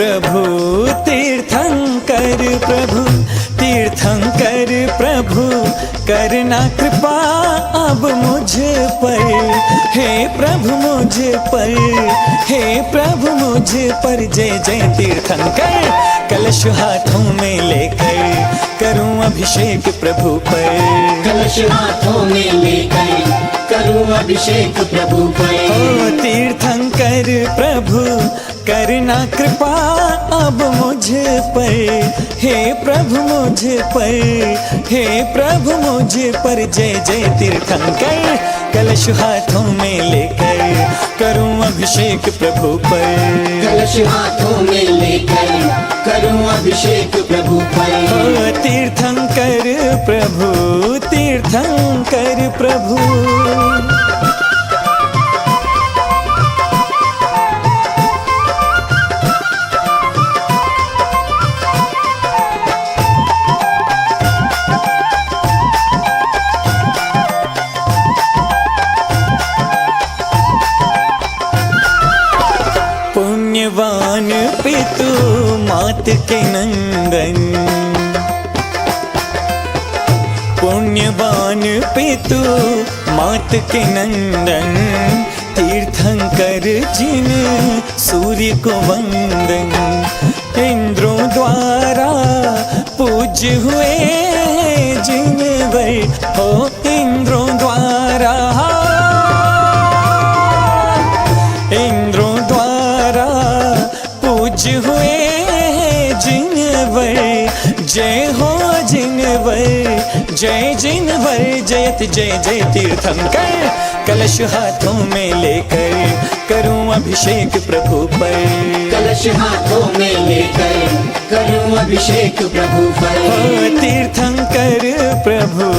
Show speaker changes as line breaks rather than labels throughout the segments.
प्रभु तीर्थंकर प्रभु, तीर्थंकर प्रभु करना कृपा अब मुझ पर। हे प्रभु मुझ पर, हे प्रभु मुझ पर। जय जय तीर्थंकर कलश हाथों में लेकर करूं अभिषेक प्रभु पर।
कलश हाथों में लेकर करूं अभिषेक प्रभु पर।
ओ तीर्थंकर प्रभु करना कृपा अब मुझ पर। हे प्रभु मुझ पर, हे प्रभु मुझ पर। जय जय तीर्थंकर कलश हाथों में लेकर करूं अभिषेक प्रभु पर।
कलश हाथों में लेकर करूं अभिषेक प्रभु पर।
ओ तीर्थंकर प्रभु, तीर्थंकर प्रभु। पुण्यवान पितु मात के नंदन, पुण्यवान पितु मात के नंदन। तीर्थंकर जिन सूर्य को वंदन, इंद्रों द्वारा पूज्य हुए जिन वर। हो इंद्रों द्वारा, इंद्रों द्वारा पूज्य हुए जिनवर। जय हो जिनवर, जय जिनवर। जयत जय जय तीर्थंकर कलश हाथों में लेकर करूं अभिषेक प्रभु पर।
कलश हाथों में लेकर करूं अभिषेक प्रभु पर।
ओ तीर्थंकर प्रभु,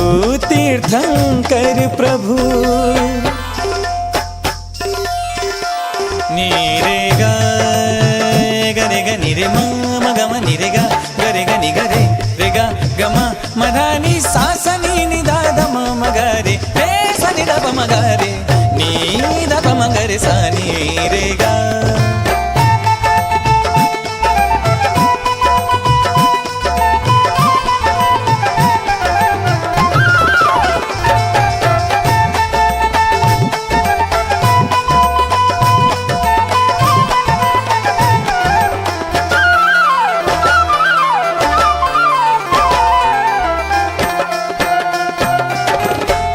तीर्थंकर प्रभु। नीरे गा गरे ग निरे मा म ग म निरे गा गरे ग नि गरे रे गा ग म म धा नि सा स नि नि दा ध म म ग रे रे स नि द प म ग रे नि द प म ग रे सा नि रे गा।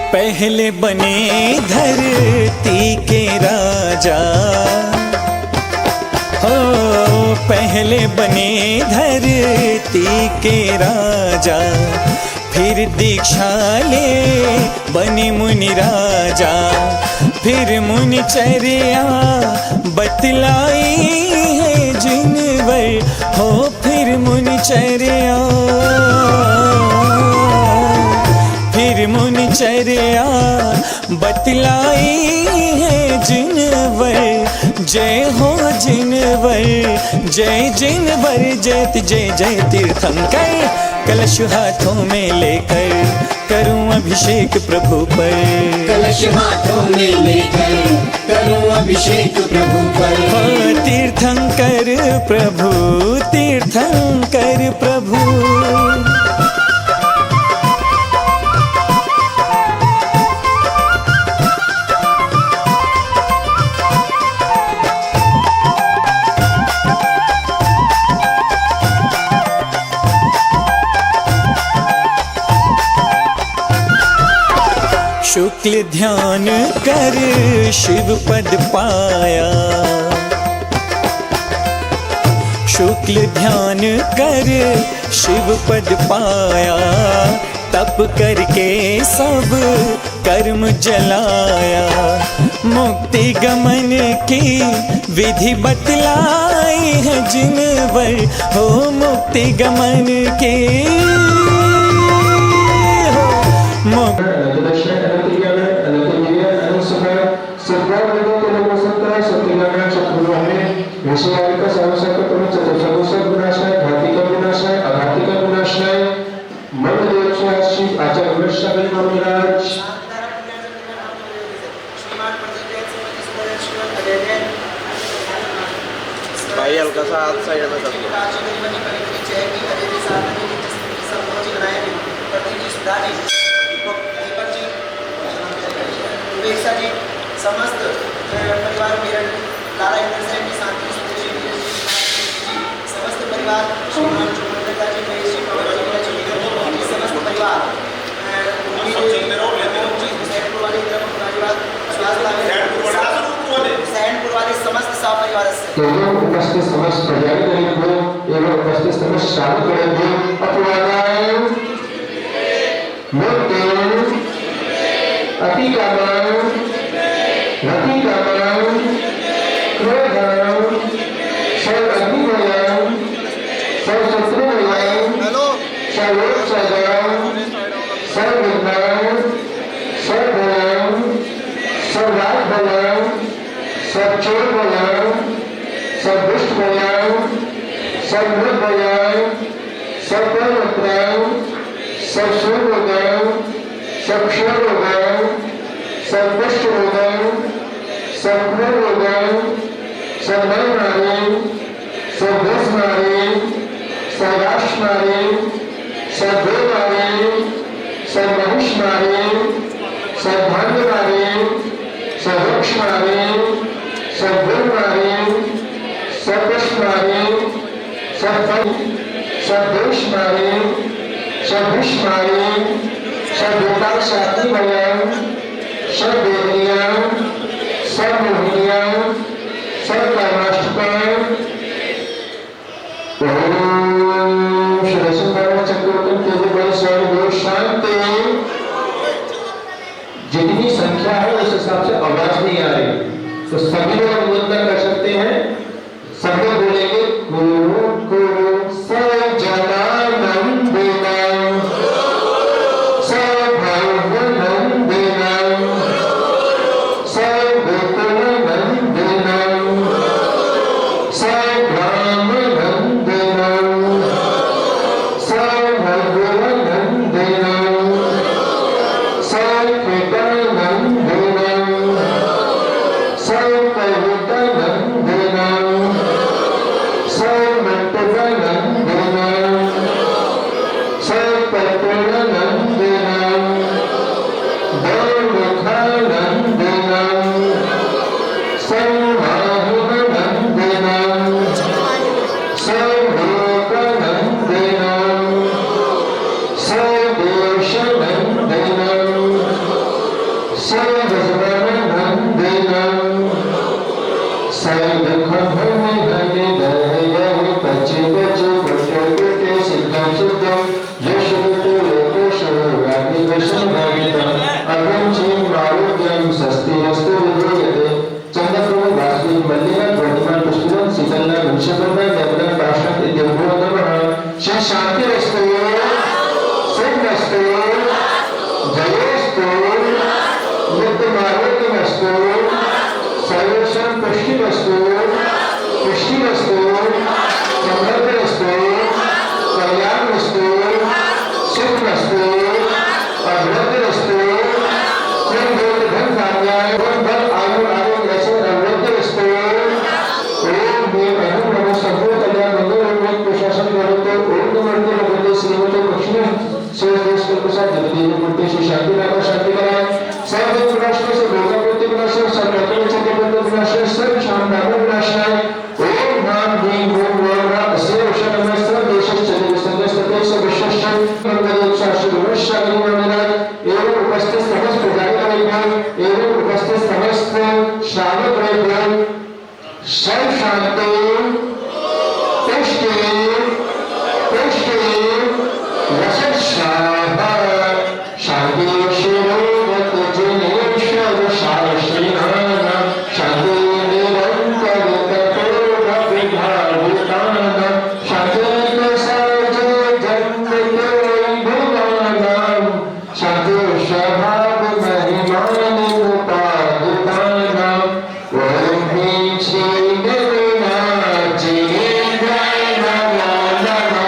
पहले बने धरती के राजा, हो पहले बने धरती के राजा। फिर दीक्षा ले बने मुनि राजा, फिर मुनि चर्या बतलाई है जिनवर। हो फिर मुनि चर्या, फिर मुनि चर्या बतलाई है जिनवर। जय हो जिनवर, जय जिनवर। जयत जय जय तीर्थंकर कलश हाथों में लेकर करूं अभिषेक प्रभु पर।
कलश हाथों में लेकर करूं अभिषेक प्रभु पर।
हो तीर्थंकर प्रभु, तीर्थंकर प्रभु। शुक्ल ध्यान कर शिव पद पाया, शुक्ल ध्यान कर शिव पद पाया। तप करके सब कर्म जलाया, मुक्ति गमन की विधि बतलाई है जिनवर। हो मुक्ति गमन की
भाई हल्का सा हाथ साइड में कर दो।
समस्त परिवार मेरठ लाला इंद्र साहब की शांति समस्त परिवार श्रीमान चुमंदर जी महेश जी समस्त परिवार सैनपुर वाले समस्त परिवार
एवं उपस्थित समस्त प्रजागणेभ्यो एवं उपस्थित समस्त श्रावकेभ्यो अपवादाय मृत्युं अतिकामं रतिकामं क्रोधं सर्वअग्निमयं सर्वशत्रुमयं सर्वोत्सर्गं सर्वविघ्नं सर्वभयं सर्वाभयं सर्वचोरभयं सर्वदुष्टभयं सर्वभयं सर्वमित्रं सर्वशूरोगं सर्वक्षरोगं सर्वकुष्ठरोगं सर्वरोगं सर्वमारीं सर्वस्मारीं सर्वाश्मारीं सर्वमारीं सर्वहिष्मारीं सर्वांगमारीं सर्वक्षमारीं सर्वमारीं सर्वस्मारीं सर्वदेशमारीं सर्वविष्मारीं सर्वोपाशातिमयं सर्ववेदनीयं सर्वमोहनीयं सर्वकामाष्टकं ओम श्रीसुंदर चक्रवर्ती तेजबल सर्व शांति। जितनी संख्या है उस हिसाब से आवाज नहीं आ रही, तो सभी लोग वंदन कर सकते हैं। सब लोग बोलेंगे गुरु गुरु सजनानंदनम सभवनंदनम सर्वकुलनंदनम सर्वरामनंदनम सर्वगुणनंदनम सर्वकृपानंदनम सर्वकवितानंदनम सर्वमंटपनंदनम सर्वपत्रणनंदनम गौमुखानंदनम सर्ववाहुनंदनम सर्वलोकनंदनम सर्वदेशनंदनम सर्वजननंदनम सर्वखभनिधनिधय पच पटे सिद्धं सिद्धं यशवतो लोकेशो राधिवशनायितं अग्रंचिं आरोग्यं स्वस्तिरस्तु विधीयते चन्द्रप्रभो वासुदेव मल्लिका वर्धमान पुष्पं शीतलना वंशकर्मा देवता पाशं इत्यभ्यो नमः। श्री शांतिरस्तु सुखमस्तु जयोस्तु नित्यमारोग्यमस्तु सर्वेषां पुष्टिमस्तु पुष्टिमस्तु समृद्धिरस्तु कल्याणमस्तु सुखमस्तु अभिवृद्धिरस्तु धन-धान्याय धन आयु आरोग्य अभिवृद्धिरस्तु। ओम देव नमो सर्व कल्याण मंगल प्रशासन करोतु ओम नमो भगवते श्रीमते लक्ष्मी देश के प्रसाद जगदेव मूर्ति श्री शांति नाम शांति कराए सर्व विनाशनाय से भोगा प्रति विनाशनाय सर्व कटन चक्र प्रति विनाशनाय सर्व शांत नाम विनाशनाय ओम नाम ह्रीं ओम रा अस्य वशनम सर्व देशस्य संगस्तते सब विश्वस्य मंगल शास्त्र विश्वानि मंगलाय एवं उपस्थित समस्त प्रजागणेभ्यो एवं उपस्थित समस्त श्रावकेभ्यो सर्व शांति पुष्टि पुष्टि रसस्वाहा शांति शिरोवत जिनेश्वर शाश्रीनाना शांति निरंतर तपोर विभाविताना शांति प्रसाद जन्म भुवानां शांति स्वभाव महिमान उपादितानां ओम ह्रीं श्री गणनाथ जिनेन्द्राय नमो नमः।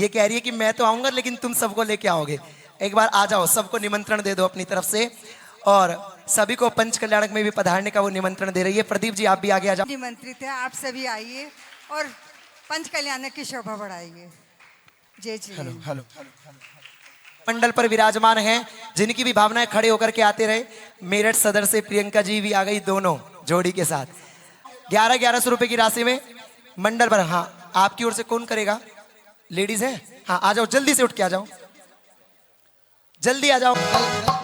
ये कह रही है कि मैं तो आऊंगा लेकिन तुम सबको लेके आओगे। एक बार आ जाओ, सबको निमंत्रण दे दो अपनी तरफ से, और सभी को पंच कल्याणक में भी पधारने का वो निमंत्रण दे रही है। प्रदीप जी आप भी आगे आ जाओ।
निमंत्रित है, आप सभी आइए और पंच कल्याणक की शोभा बढ़ाइए। जय श्री राम।
मंडल पर विराजमान हैं, जिनकी भी भावनाएं खड़े होकर के आते रहे। मेरठ सदर से प्रियंका जी भी आ गई, दोनों जोड़ी के साथ। 1100 रुपए की राशि में मंडल पर। हाँ, आपकी ओर से कौन करेगा? लेडीज है? हाँ आ जाओ, जल्दी से उठ के आ जाओ, जल्दी आ जाओ।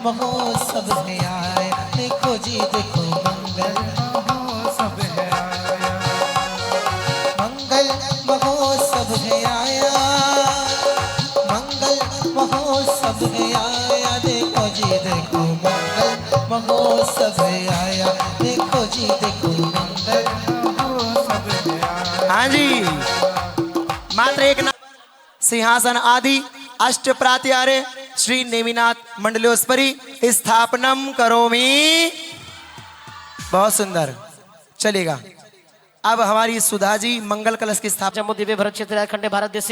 महोत्सव है आया, देखो जी देखो मंगल महोत्सव है आया, मंगल महोत्सव है आया, मंगल महोत्सव है आया, देखो जी देखो मंगल महोत्सव है आया, देखो जी देखो मंगल महोत्सव है आया।
हाँ जी, मात्र एक नाम, सिंहासन आदि अष्ट प्रात्यारे श्री नेमिनाथ मंडलोस्परी स्थापनम करोमि। बहुत सुंदर, चलेगा। अब हमारी सुधा जी मंगल कलश की स्थापना।
जम्मू दिव्य भरत क्षेत्र खंड भारत देश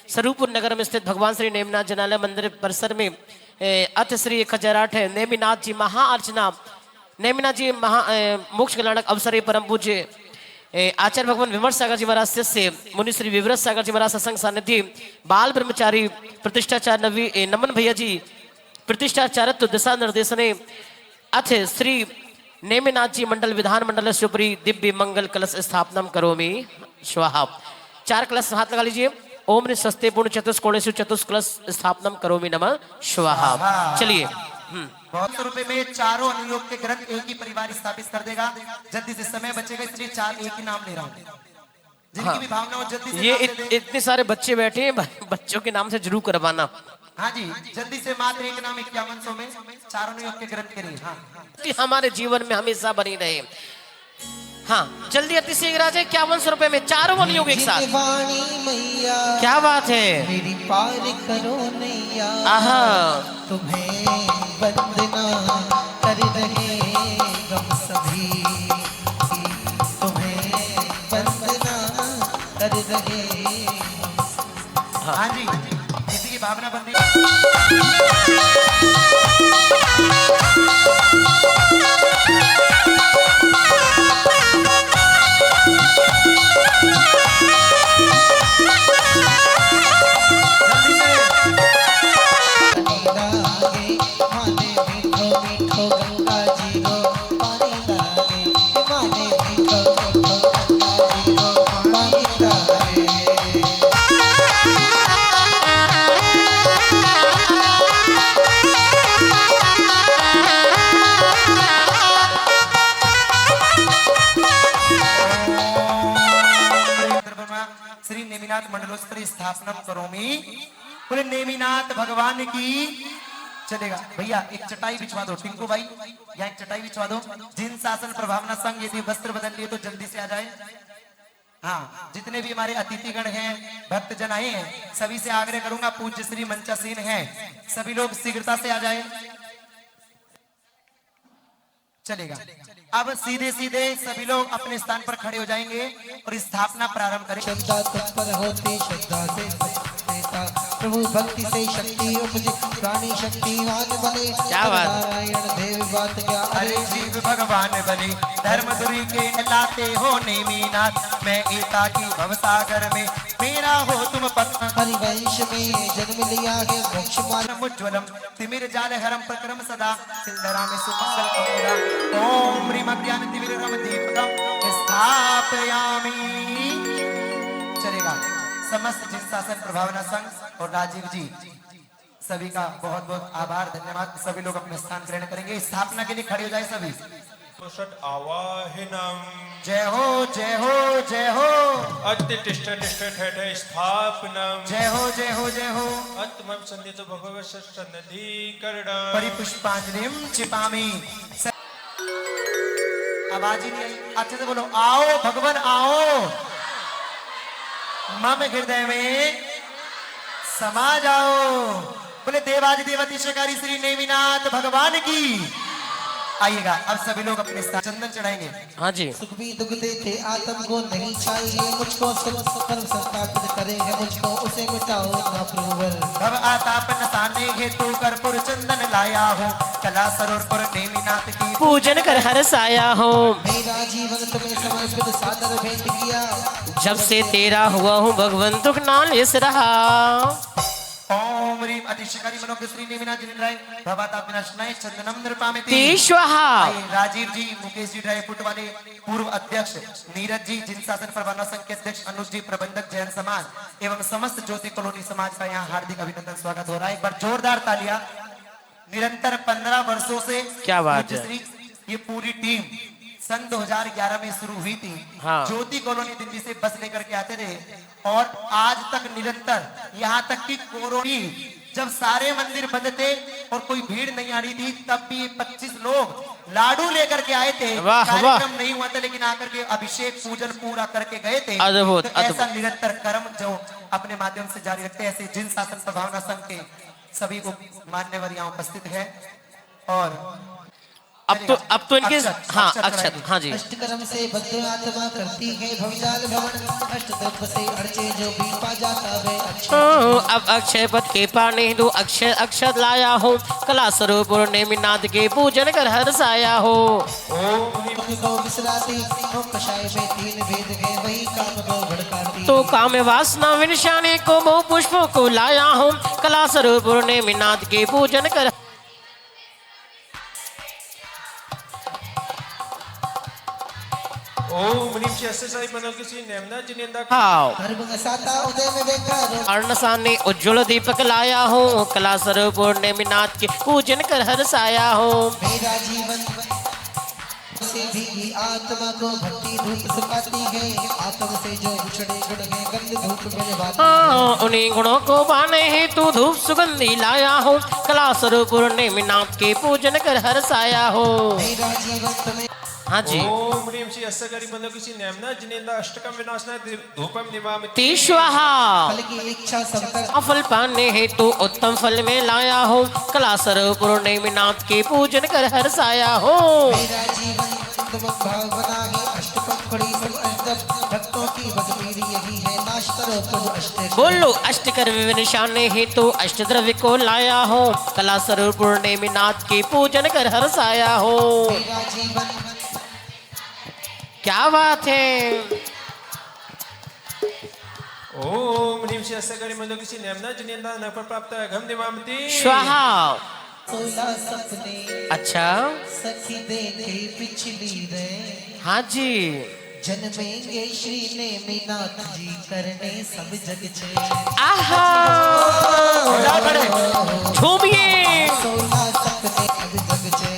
स्वरूपुर नगर में स्थित भगवान श्री नेमिनाथ जनालय मंदिर परिसर में अथ श्री 1008 नेमिनाथ जी महाअर्चना, नेमिनाथ जी महा मोक्ष कल्याणक अवसर परम पूज्य आचार्य भगवान विमर्श सागर जी महाराज शिष्य मुनि श्री विवरत सागर जी महाराज सत्संग सानिध्य बाल ब्रह्मचारी प्रतिष्ठाचार्य नमन भैया जी प्रतिष्ठाचारत्व दिशा निर्देशने अथ श्री नेमिनाथ जी मंडल विधान मंडल सुपरी दिव्य मंगल कलश स्थापनम करोमि स्वाहा। 4 कलश हाथ लगा लीजिए। ओम सस्ते पूर्ण चतुष्कोणेषु चतुष्कलश स्थापनम करोमि नमः स्वाहा। चलिए,
200 रुपए में चारों अनुयोग के ग्रंथ एक ही परिवार स्थापित कर देगा। जल्दी से समय बचेगा, इसलिए 4 एक ही नाम ले रहा हूँ। जिनकी भी भावना हो जल्दी से
ये इतने सारे बच्चे बैठे हैं, बच्चों के नाम से जरूर करवाना।
हाँ जी, जल्दी से मात्र एक नाम 5100 में चारों अनुयोग के ग्रंथ करिए। हाँ,
कि हमारे जीवन में हमेशा बनी रहे। हाँ, जल्दी अति शीघ्र आ जाए। 5100 रुपए में चारों अनुयोग एक साथ।
वाणी मैया
क्या बात है,
मेरी पार करो नैया,
आहा,
तुम्हें वंदना कर रहे हम सभी, तुम्हें वंदना कर रहे।
हाँ जी, किसी की भावना बंदी। श्री नेमिनाथ मंडलोस्परी स्थापनम करोमि। बोले नेमिनाथ भगवान की। चलेगा भैया, एक चटाई बिछवा दो। टिंकू भाई, यहाँ एक चटाई बिछवा दो। जिन शासन प्रभावना संघ यदि वस्त्र बदल लिए तो जल्दी से आ जाए। हाँ, जितने भी हमारे अतिथिगण हैं, भक्तजन आए हैं, सभी से आग्रह करूंगा, पूज्य श्री मंचासीन हैं, सभी लोग शीघ्रता से आ जाए। चलेगा। अब सीधे सीधे सभी लोग अपने स्थान पर खड़े हो जाएंगे और स्थापना प्रारंभ करें।
श्रद्धा तुझ पर होती, श्रद्धा से देता, प्रभु भक्ति से शक्ति उपजे, प्राणी शक्तिवान बने।
क्या बात।
नारायण देव बात क्या,
अरे जीव भगवान बने, धर्मदुरी के लाते हो नेमिनाथ, मैं एता की भवसागर में मेरा हो तुम पत्न।
हरिवंश में जन्म लिया है, मोक्ष मार्ग
उज्ज्वलम तिमिर जाल हरम प्रक्रम सदा, सिंधरा में सुमंगल कपूरा, ओम ह्रीम अज्ञान तिमिर रम दीपकम स्थापयामि। चलेगा। समस्त जिन शासन प्रभावना संघ और राजीव जी सभी का बहुत बहुत आभार, धन्यवाद। सभी लोग अपने स्थान ग्रहण करेंगे। स्थापना के लिए खड़े हो जाए सभी।
आवाहनम।
जय हो जय हो जय हो।
अत्य तिष्ठ तिष्ठ ठठ स्थापनम।
जय हो जय हो जय हो।
अत्मम संदित भगवत सन्निधिकरणम।
परिपुष्पांजलिम छिपामि। आवाज ही नहीं आई, अच्छे से बोलो। आओ भगवान आओ, मम हृदय में समा जाओ। बोले देवादिदेव अतिशयकारी श्री नेमिनाथ भगवान की। आइएगा अब सभी लोग अपने साथ चंदन चढ़ाएंगे।
हाँ जी।
सुख भी दुखते थे आत्म को नहीं चाहिए मुझको कर्म संस्थापित करेंगे मुझको उसे मिटाओ ना प्रभुवर।
अब आताप नसाने हेतु कर्पूर चंदन लाया हूँ कला सरोवर नेमिनाथ की
पूजन कर हर्षाया हूँ।
मेरा जीवन तुम्हें समर्पित सादर भेंट किया।
जब से तेरा हुआ हूँ भगवान दुख नालिस रहा।
ओम ह्रीम अतिशकारी मनोज्ञ श्री नेमिनाथ जिनेन्द्राय भवता विनाशनाय चंदनम नृपामिति।
तीश्वहा।
आइए, राजीव जी मुकेश जी ड्राई फ्रूट वाले पूर्व अध्यक्ष नीरज जी जिन शासन प्रबंधन संघ के अध्यक्ष अनुज जी प्रबंधक जैन समाज एवं समस्त ज्योति कॉलोनी समाज का यहाँ हार्दिक अभिनंदन स्वागत हो रहा है। एक बार जोरदार तालियां। निरंतर 15 वर्षों से
क्या बात है।
ये पूरी टीम सन 2011 में शुरू हुई थी।
हाँ।
ज्योति कॉलोनी दिल्ली से बस लेकर के आते थे और आज तक निरंतर यहाँ तक कि कोरोना जब सारे मंदिर बंद थे और कोई भीड़ नहीं आ रही थी तब भी 25 लोग लाडू लेकर के आए थे।
वाह,
कार्यक्रम नहीं हुआ था लेकिन आकर के अभिषेक पूजन पूरा करके गए थे।
अद्भुत,
तो ऐसा
अद्भुत।
निरंतर कर्म जो अपने माध्यम से जारी रखते हैं ऐसे जिन शासन प्रभावना संघ के सभी को मान्यवर यहाँ उपस्थित है। और
अब तो इनके हाँ अक्षत हाँ जी।
अष्टकर्म से बद्ध आत्मा करती है भविजाल भवन अष्टद्रव्य से अर्चे जो भी पा जाता है अच्छे।
अब अक्षय पद के पाने दो अक्षय अक्षत लाया हो कला स्वरूप नेमिनाथ के पूजन कर हर्षाया हो।
को विसराती हो कषाय में 3 भेद है वही काम को भड़काती।
तो काम वासना विनिशाने को बहु पुष्पों को लाया हो कला स्वरूप नेमिनाथ के पूजन कर।
ओम ह्रीम श्री अष्टसाई मनोज्ञ श्री नेमिनाथ जिनेन्द्र
हाँ।
उदय में देखा
अर्णसाने उज्ज्वल दीपक लाया हो कला स्वरूप नेमिनाथ के पूजन कर हर्षाया हो।
मेरा जीवन से भीगी आत्मा को भक्ति धूप सुखाती है आत्म से जो बिछड़े गुण है गंध धूप में बाती
हाँ उन्हीं गुणों को पाने हेतु धूप सुगंधी लाया हो कला स्वरूप नेमिनाथ के पूजन कर हर्षाया हो।
मेरा जीवन तुम्हें
हाँ जी।
ओम ह्रीम श्री अष्टकरी मनोज्ञ श्री नेमिनाथ जिनेन्द्र अष्टकम विनाशनाय धूपम निवामिति।
तीश्वहा।
फल की इच्छा सब कर
फल पाने हेतु उत्तम फल में लाया हो कला स्वरूप नेमिनाथ के पूजन कर हर्षाया हो।
मेरा जीवन तुम भाव बना है अष्टपकड़ी सब अष्टक भक्तों की बजबीरी यही है नाश करो प्रभु अष्ट।
बोलो अष्टकर निशाने हेतु अष्टद्रव्य को लाया हो कला स्वरूप नेमिनाथ के पूजन कर हर्षाया हो।
मेरा जीवन
क्या बात है।
ओम ह्रीम श्री अष्टकरी मनोज्ञ श्री नेमिनाथ जिनेन्द्र नपर प्राप्त अघम निवामिति।
स्वाहा।
16 सपने
अच्छा
सखी देखे पिछली रे
हाँ जी।
जन्मेंगे श्री नेमिनाथ जी करने सब जग छे।
आहा झूमिए।
16 सपने सब जग छे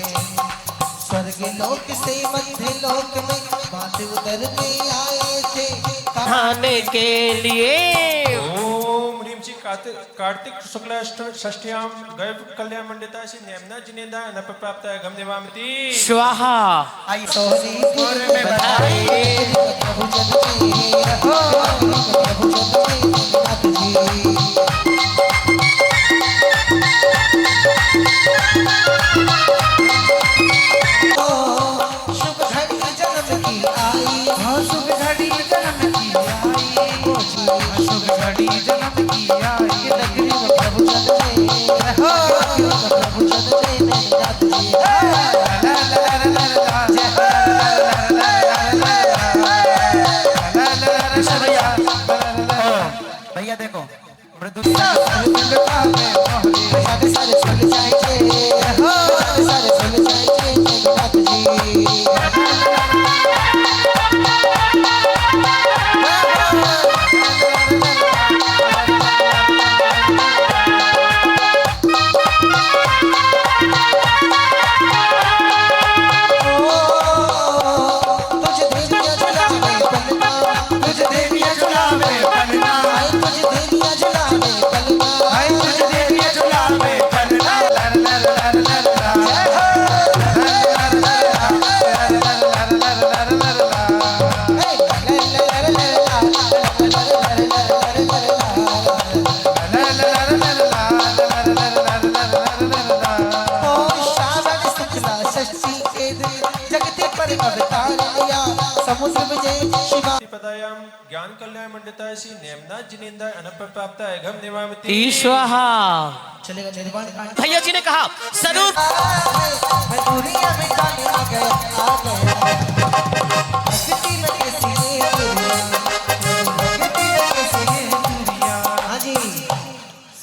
स्वर्ग लोक से मध्य लोक में बात उदर में आए थे
खाने के लिए।
ओम ह्रीम श्री कार्तिक शुक्ल षष्ठ्याम गैव कल्याण मंडिता श्री नेमिनाथ जिनेन्द्र नपर प्राप्त अघम निवामिति।
स्वाहा।
आई सोनीपुर में बधाई
प्रभु जन में प्रभु जन में नाथ जी। शुभ घड़ी जन्म की आई शुभ घड़ी जन्म की आई शुभ घड़ी जन्म की आई नगरी में प्रभु जन में प्रभु जन में नाथ जी।
भैया देखो मृदु
सारे सारे चल जाएंगे सारे चल जाएंगे नाथ जी।
तुझ देविया झुलावे पलना
ज्ञान कल्याण मंडिताय श्री नेमनाथ जिनेन्द्र अनप्राप्ताय गम निवामति
ईश्वहा।
चलेगा निर्वाण कांड।
भैया जी ने कहा स्वरूप
मैं दूरियां मिटाने आ गया भक्ति लगे सीने दूरियां, भक्ति लगे सीने दूरियां। हाँ जी,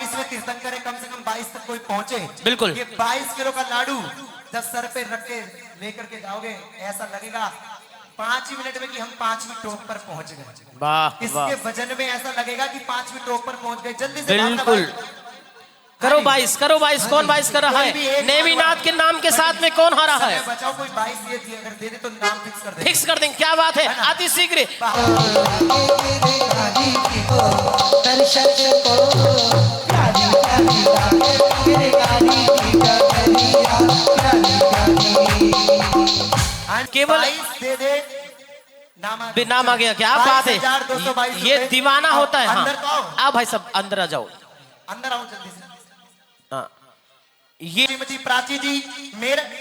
इसमें तीर्थंकर है, कम से कम 22 तक कोई पहुंचे।
बिल्कुल।
ये 22 किलो का लाडू जब सर पे रख के लेकर के जाओगे ऐसा लगेगा 5 ही मिनट में कि हम 5वीं टोक पर पहुंच गए।
वाह
इसके
वाह,
वजन में ऐसा लगेगा कि 5वीं टोक पर पहुंच गए। जल्दी से
बिल्कुल। करो 22, करो 22। कौन 22 कर रहा है? नेमिनाथ के नाम के साथ में कौन हारा है?
बचाओ, कोई 22 ये दिए, अगर दे दे तो नाम फिक्स कर दे।
फिक्स कर देंगे। क्या बात है, अति शीघ्र।
दर्शन को प्यारी प्यारी बातें मेरे गाड़ी की गगरिया, प्यारी प्यारी।
केवल
22 दे दे,
नाम आ गया। क्या बात है,
2222
ये दीवाना होता है। हाँ,
अंदर तो आओ।
आओ भाई सब अंदर आ जाओ।
अंदर आओ जल्दी से।
हाँ, ये
श्रीमती प्राची जी,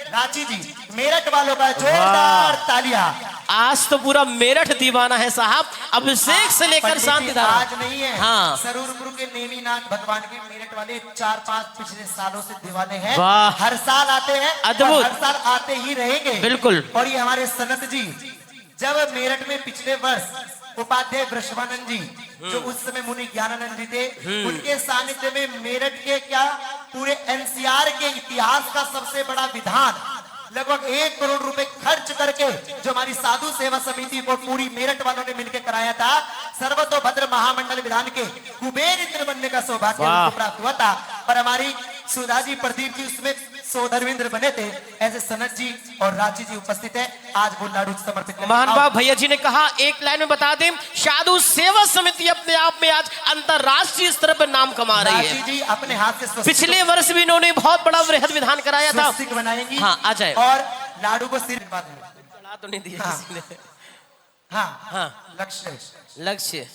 रांची जी, मेरठ वालों का जोरदार तालियां।
आज तो पूरा मेरठ दीवाना है साहब, अभिषेक से लेकर
पंडित जी,
शांति
आज नहीं है।
हाँ,
सरूरपुर के नेमिनाथ भगवान के मेरठ वाले 4-5 पिछले सालों से दीवाने हैं।
वाह।
हर साल आते हैं,
अद्भुत।
और हर साल आते ही रहेंगे।
बिल्कुल।
और ये हमारे सनत जी, जब मेरठ में पिछले वर्ष उपाध्याय वृषभानंद जी, जो उस समय मुनि ज्ञानानंद जी थे, उनके सानिध्य में मेरठ के क्या पूरे एनसीआर के इतिहास का सबसे बड़ा विधान लगभग 1 करोड़ रुपए खर्च करके जो हमारी साधु सेवा समिति को पूरी मेरठ वालों ने मिलकर कराया था, सर्वतोभद्र महामंडल विधान के कुबेर इंद्र बनने का सौभाग्य उनको प्राप्त हुआ था। पर हमारी सुधा जी, प्रदीप जी उसमें सौधर्मेंद्र बने थे। ऐसे सनत जी और रांची जी उपस्थित है। आज वो लाडू समर्पित करें।
महान बाबा भैया जी ने कहा, एक लाइन में बता दें, साधु सेवा समिति अपने आप में आज अंतरराष्ट्रीय स्तर पर नाम कमा रही
रांची
है।
जी अपने हाथ से स्वस्तिक
पिछले वर्ष भी इन्होंने बहुत बड़ा वृहद विधान कराया था।
स्वस्तिक बनाएंगी।
हाँ, आ जाए।
और लाडू को सिर बांध देंगे।
चढ़ा तो नहीं दिया
हाँ।
किसी ने।
हाँ
हाँ,
लक्ष्य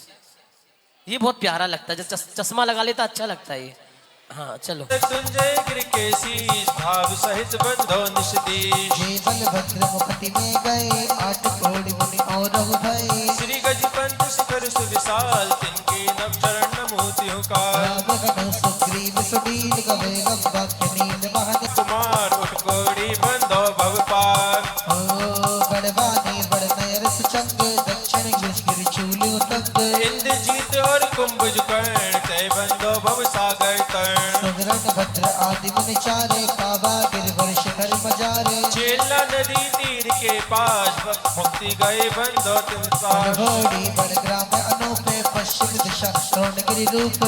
ये बहुत प्यारा लगता है, जब चश्मा लगा लेता अच्छा लगता है ये। हाँ चलो।
तुंजय गिर के शीश भाव सहित बंधो निषदीश।
जे बलभद्र मुक्ति में गए 8 करोड़ मुनि और भय।
श्री गजपंत शिखर सुविशाल तिनके नव चरण नमोतियों का।
राम सुग्रीव सुनील गवे गवाक्य नील वाहन।
कुमार उठकोड़ी बंधो भव पार।
गढ़वानी बड़नयर सुचंग दक्षिण गिर चूल उतंग।
इंद्रजीत और कुंभज कर्ण तय बंधो भव सागर तर्ण।
सुगरण भद्र आदि मुनि चारे काबा गिरवर शिखर मजारे।
चेला नदी तीर के पास मुक्ति गए बंधो तिन सार।
घोड़ी बड़ग्राम अनूपे पश्चिम दिशा द्रोणगिरि रूप।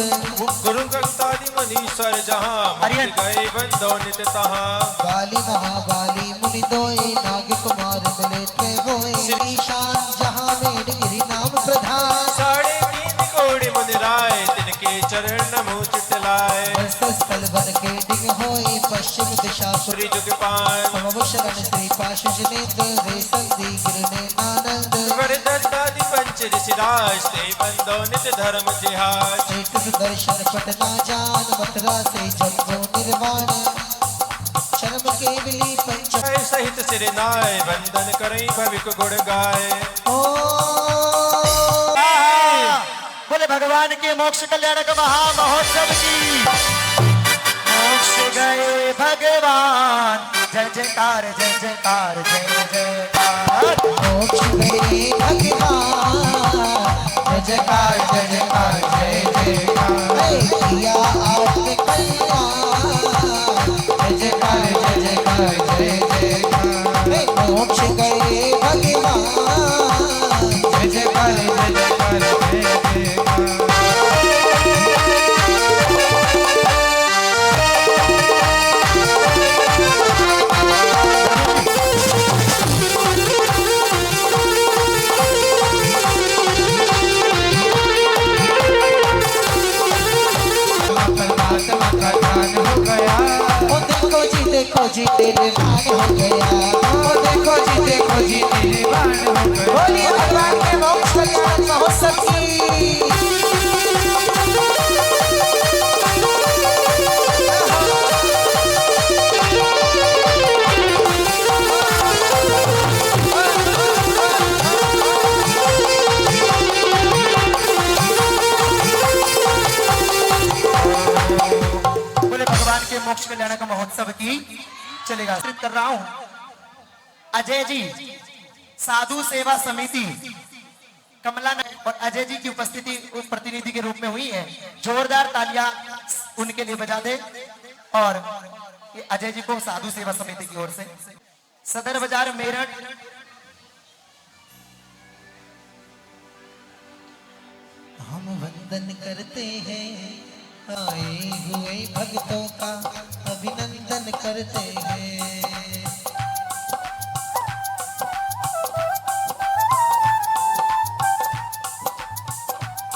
गुरु गंगादि मुनीश्वर जहाँ मुक्ति गए बंधो नित तहाँ।
बाली महाबाली मुनि दोए नाग कुमार मिले थे होए। ईशान जहाँ मेडगिरि नाम प्रधान।
3.5 करोड़ मुनि राय तिनके चरण नमो चितलाए।
स्थल भर के डिग होए पश्चिम दिशा
श्री जुग पान।
समव शरण श्री पाशुज नेत्र रेशम दी गिरने आनंद।
वरदत्तादि पंच ऋषिराज ते बंधो नित धर्म जिहाज।
एक सुदर्शन पटना जान मथुरा से जन्मो निर्वाण। शर्म केवली पंच
सहित सिर नाय वंदन करई भविक गुण गाय।
बोले भगवान के मोक्ष कल्याणक महामहोत्सव की। मोक्ष गए भगवान, जय जयकार जय जयकार जय जयकार।
मोक्ष गए भगवान, जय जयकार जय जयकार जय जयकार। किया आपने कल्याण, जय जयकार जय जयकार जय जयकार। मोक्ष गए भगवान, जय जयकार जय जयकार जय जयकार। देखो जी निर्वाण हो गया। देखो जी निर्वाण हो गया। बोलिए भगवान के मोक्ष कल्याण महोत्सव की।
मोक्ष कल्याण का महोत्सव की चलेगा। कर रहा हूं अजय जी साधु सेवा समिति कमला और अजय जी की उपस्थिति उस प्रतिनिधि के रूप में हुई है। जोरदार तालियां उनके लिए बजा दे। और ये अजय जी को साधु सेवा समिति की ओर से सदर बाजार मेरठ
हम वंदन करते हैं आए हुए भक्तों का अभिनंदन करते हैं।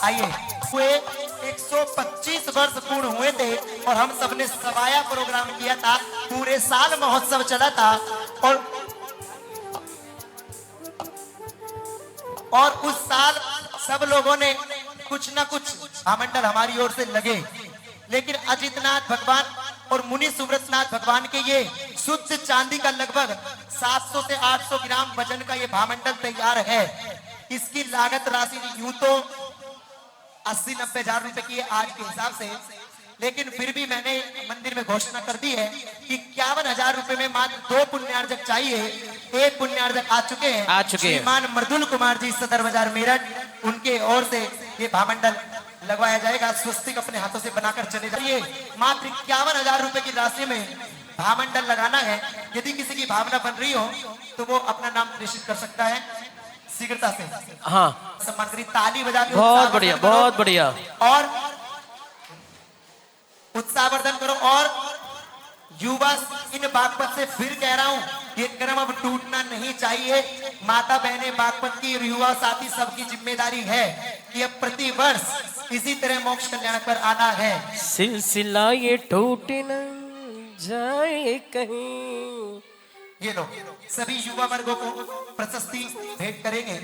आइए हुए 125 वर्ष पूर्ण हुए थे और हम सबने सवाया प्रोग्राम किया था। पूरे साल महोत्सव चला था और उस साल सब लोगों ने कुछ ना कुछ भामंडल हमारी ओर से लगे, लेकिन अजितनाथ भगवान और मुनि सुव्रतनाथ भगवान के ये शुद्ध चांदी का लगभग 700 से 800 ग्राम वजन का ये भामंडल तैयार है। इसकी लागत राशि यूं तो 80-90 हजार रुपए की है आज के हिसाब से, लेकिन फिर भी मैंने मंदिर में घोषणा कर दी है कि 51,000 रुपए में मात्र 2 पुण्यार्जक चाहिए। 1 पुण्यार्जक आ चुके हैं श्रीमान मृदुल कुमार जी सदर बाजार मेरठ, उनके ओर से ये भामंडल लगवाया जाएगा। स्वस्तिक अपने हाथों से बनाकर चले जाइए। मात्र 51,000 रुपए की राशि में भामंडल लगाना है। यदि किसी की भावना बन रही हो तो वो अपना नाम प्रेषित कर सकता है शीघ्रता से।
हाँ
सम्मान करिए, ताली बजा के
बहुत बढ़िया बहुत बढ़िया
और उत्साहवर्धन करो। और युवा इन बागपत से फिर कह रहा हूं ये क्रम अब टूटना नहीं चाहिए। माता बहने बागपत की युवा साथी सबकी जिम्मेदारी है कि अब प्रति वर्ष इसी तरह मोक्ष कल्याण पर आना है।
सिलसिला ये टूट न जाए कहीं।
ये लोग सभी युवा वर्गों को प्रशस्ति भेंट करेंगे।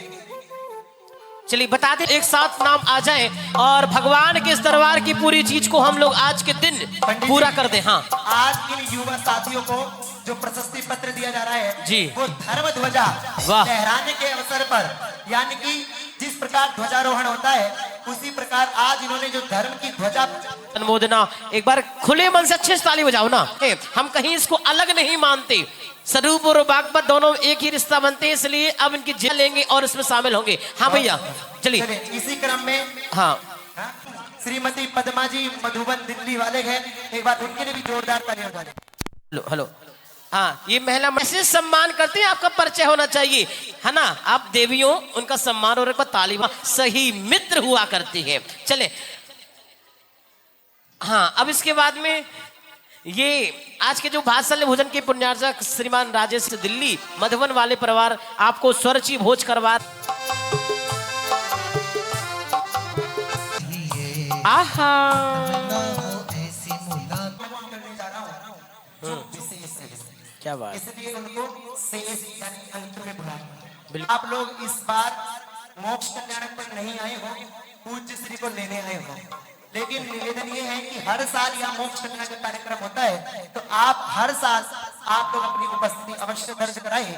चलिए बता दें एक साथ नाम आ जाए और भगवान के इस दरबार की पूरी चीज को हम लोग आज के दिन पूरा कर दें। हाँ
आज इन युवा साथियों को जो प्रशस्ति पत्र दिया जा रहा है
जी,
वो धर्म ध्वजा लहराने के अवसर पर, यानी कि जिस प्रकार ध्वजारोहण होता है उसी प्रकार आज इन्होंने जो धर्म की ध्वजा
अनुमोदना, एक बार खुले मन से अच्छे से ताली बजाओ ना। हम कहीं इसको अलग नहीं मानते, स्वरूप और बागपत दोनों एक ही रिश्ता बनते हैं, इसलिए अब इनकी जेल लेंगे और इसमें शामिल होंगे। हाँ भैया चलिए
इसी क्रम में
हाँ
श्रीमती पद्मा जी मधुबन दिल्ली वाले हैं, एक बार उनके लिए भी जोरदार तालियां बजा दें।
हेलो हेलो हाँ ये महिला ऐसे सम्मान करते हैं, आपका परिचय होना चाहिए है ना। आप देवियों उनका सम्मान और ताली सही मित्र हुआ करती है। चले हाँ अब इसके बाद में ये आज के जो वात्सल्य भोजन के पुण्यार्जक श्रीमान राजेश दिल्ली मधुबन वाले परिवार आपको स्वरची भोज करवा। आहा क्या बात,
इसलिए उनको शेष यानी अंत में बुलाया। आप लोग इस बार मोक्ष कल्याण पर नहीं आए हो, पूज्य श्री को लेने आए हो, लेकिन निवेदन ये है कि हर साल यहाँ मोक्ष कल्याण का कार्यक्रम होता है तो आप हर साल आप लोग अपनी उपस्थिति अवश्य दर्ज कराइए।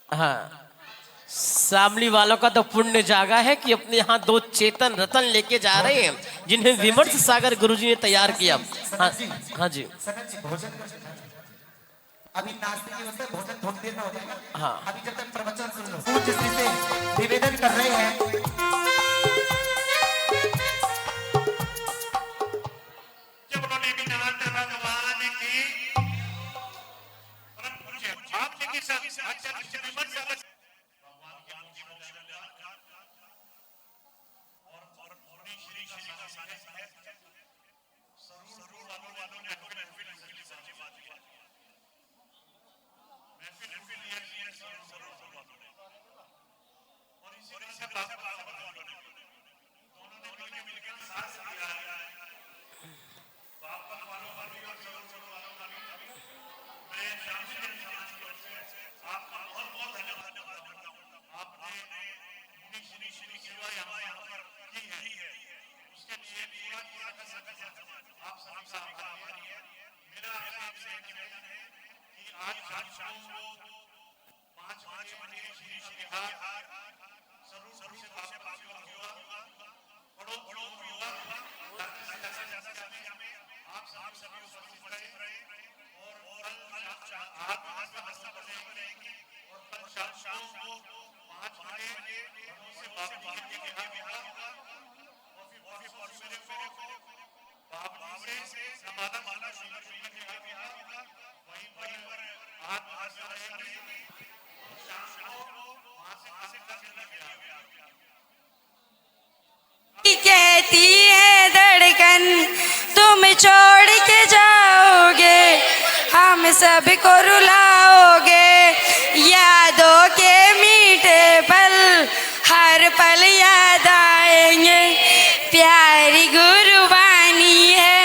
हाँ शामली वालों का तो पुण्य जागा है कि अपने यहाँ 2 चेतन रतन लेके जा रहे हैं जिन्हें विमर्श सागर गुरुजी ने तैयार किया। हाँ हाँ जी
भोजन अभी नाश्ते की वजह से भोजन थोड़ी देर में हो जाएगा।
हाँ
अभी जब तक प्रवचन सुन लो। पूज्य श्री से निवेदन कर रहे हैं
जब उन्होंने नेमिनाथ भगवान की आपने की भगवान के और श्री श्री का सानिध्य है। वालों ने सच्ची बात की महफिल ये और इसी तरह से दोनों ने मिलकर साथ दिया है। वालों का भी और वालों का भी मैं शामिल समाज की ओर से आपका बहुत बहुत धन्यवाद करता हूँ। आपने श्री श्री सेवा यहाँ पर की है उसके लिए पूरा कर सकते आप सभी का आभारी है। मेरा आपसे निवेदन है कि आज शाम को 5 बजे श्री श्री घाट स्वरूप सभी उपस्थित रहे और आप हंसता रहेंगे और कल शाम को 5 बजे से बाबा जी के यहाँ विहार होगा और फिर परसों को बाबा से समाना शुगर के यहाँ विहार होगा वहीं पर आप हंसता रहेंगे शाम को वहां से करने लगे
कहती है धड़कन तुम छोड़ के जाओगे हम सबको रुलाओगे यादों के मीठे पल हर पल याद आएंगे प्यारी गुरबानी है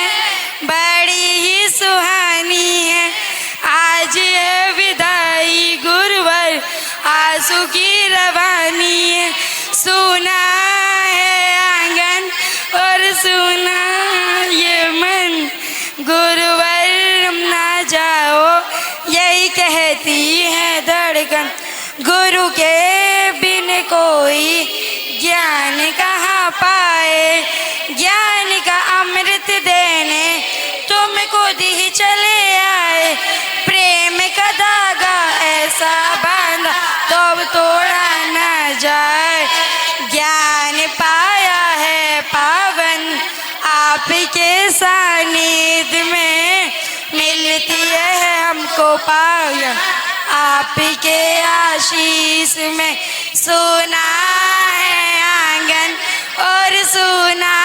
बड़ी ही सुहानी है आज है विदाई गुरुवर आंसू की रवानी है सुना सुना ये मन गुरुवर ना जाओ यही कहती है धड़कन गुरु के बिन कोई ज्ञान कहाँ पाए ज्ञान का अमृत देने तुम खुद ही चले आए प्रेम का धागा ऐसा बांधा तो तोड़ा ना जाए ज्ञान पाया है पावन आपके सानिध्य में मिलती है हमको पाया आपके आशीष में सुना है आंगन और सुना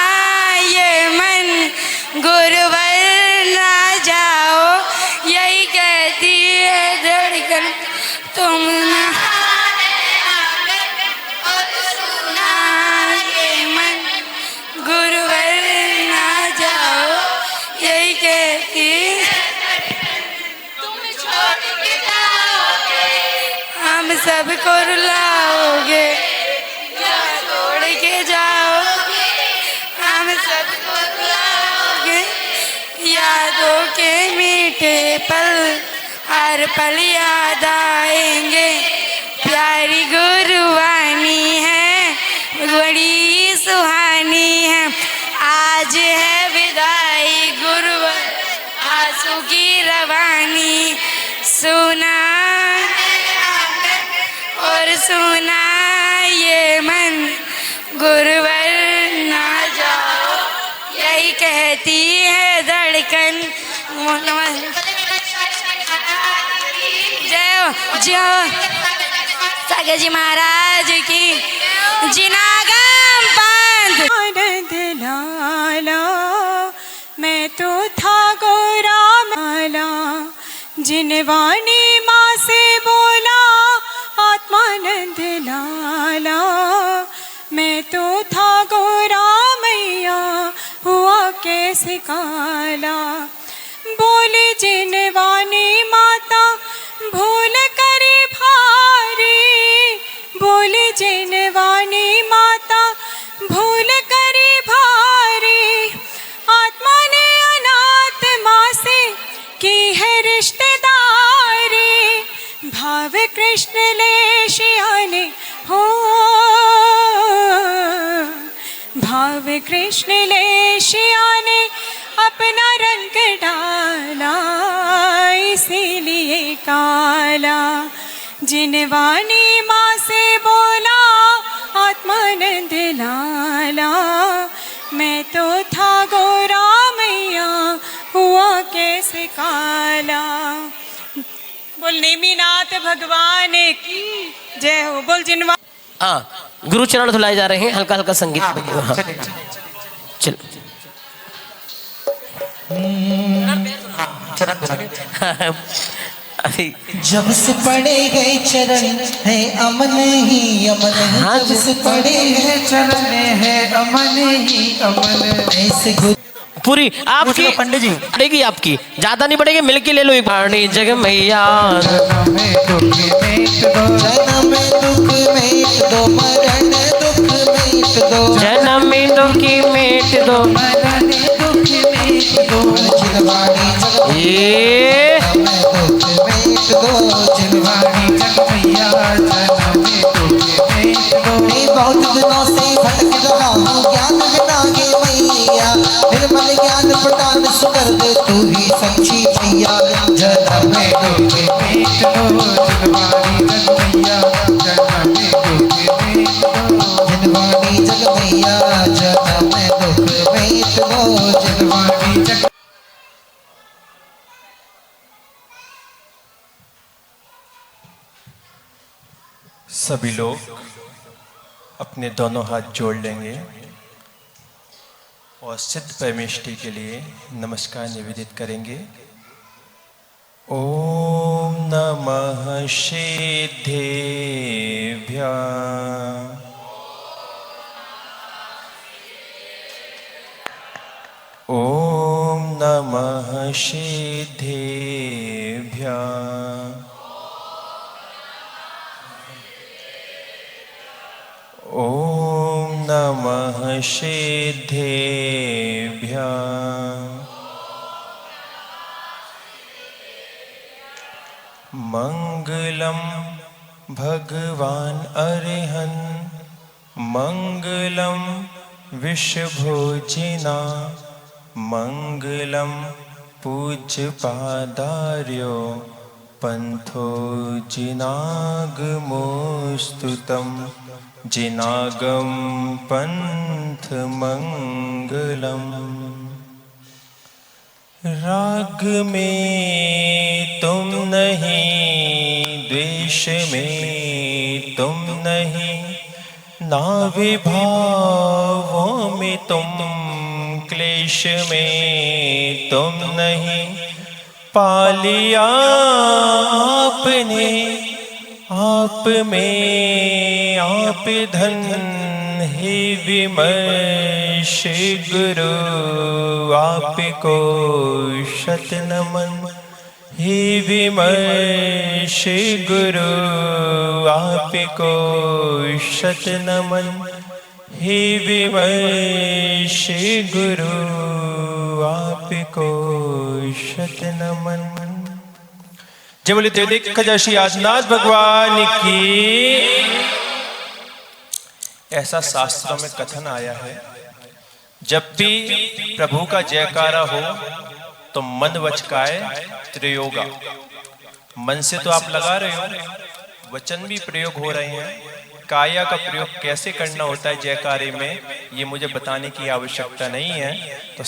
ये मन गुरुवर ना जाओ यही कहती है धड़कन तुम ना सबको रुलाओगे छोड़ के जाओगे हम सबको रुलाओगे यादों के मीठे पल हर पल याद आएंगे प्यारी गुरुवाणी है बड़ी सुहानी है आज है विदाई गुरुवर आंसू की रवानी सुना और सुना ये मन गुरुवर ना जाओ यही कहती है धड़कन जय जय सागर जी महाराज की जिनागम पंथ
आनंद लाला मैं तो था गोरा माला जिनवानी माँ से बोला आत्मानंद लाला मैं तो था गोरा मैया हुआ कैसे काला बोले जिनवानी माता भूल करे भारी बोले जिनवानी माता भूल करे भारी आत्मा ने अनाथ माँ से की है रिश्तेदारी भाव कृष्ण ले शियाने हो भाव कृष्ण ले शियाने अपना रंग डाला इसीलिए काला जिनवानी माँ से बोला आत्मानंद लाला मैं तो था गोरा मैया हुआ कैसे काला बोल नेमिनाथ भगवान की जय हो बोल जिनवा
हाँ गुरु चरण धुलाए जा रहे हैं हल्का हल्का संगीत हाँ, चल
जब से पड़े गए चरण है अमन ही अमन
हाँ,
जब से पड़े गए चरण है अमन ही अमन ऐसे
पूरी आपकी
पंडित जी
पड़ेगी आपकी ज्यादा नहीं पड़ेगी मिलके ले लो एक पानी जग मैया
जन्म दुख मेट दो मरण दुख मेट दो
जन्म दुखी मेट दो
मरण दुख मेट दो जिनवाणी
ये
दुख मेट दो जिनवाणी जग मैया जन्म दुख मेट दो बहुत दिनों से भटक रहा हूँ ज्ञान बिना गे मैया निर्मल ज्ञान प्रदान सुकर दे
सभी लोग अपने दोनों हाथ जोड़ लेंगे और सिद्ध परमेष्टि के लिए नमस्कार निवेदित करेंगे। ओम नमः सिद्धेभ्यः। ओम नमः सिद्धेभ्यः। ओम नमः सिद्धेभ्यः। मंगलम भगवान अरिहन मंगलम विश्वभोजिना मंगलम पूज्य पादार्यो पंथो जिनागमोस्तुतम जिनागम पंथ मंगलम। राग में तुम नहीं, द्वेष में तुम नहीं, ना विभावों में तुम, क्लेश में तुम नहीं। पालिया आपने आप में आप धन हे विमर्श गुरु आपको शत नमन। हे विमर्श गुरु आपको शत नमन। हे विमर्श गुरु आपको शत नमन। जय बोले देव खजाशी आदिनाथ भगवान की। ऐसा शास्त्रों में कथन आया है, जब भी प्रभु का जयकारा हो तो मन वचकाए त्रियोगा। मन से तो आप लगा रहे हो, वचन भी प्रयोग हो रहे हैं। काया का प्रयोग कैसे करना होता है जयकारे में, ये मुझे बताने की आवश्यकता नहीं है। तो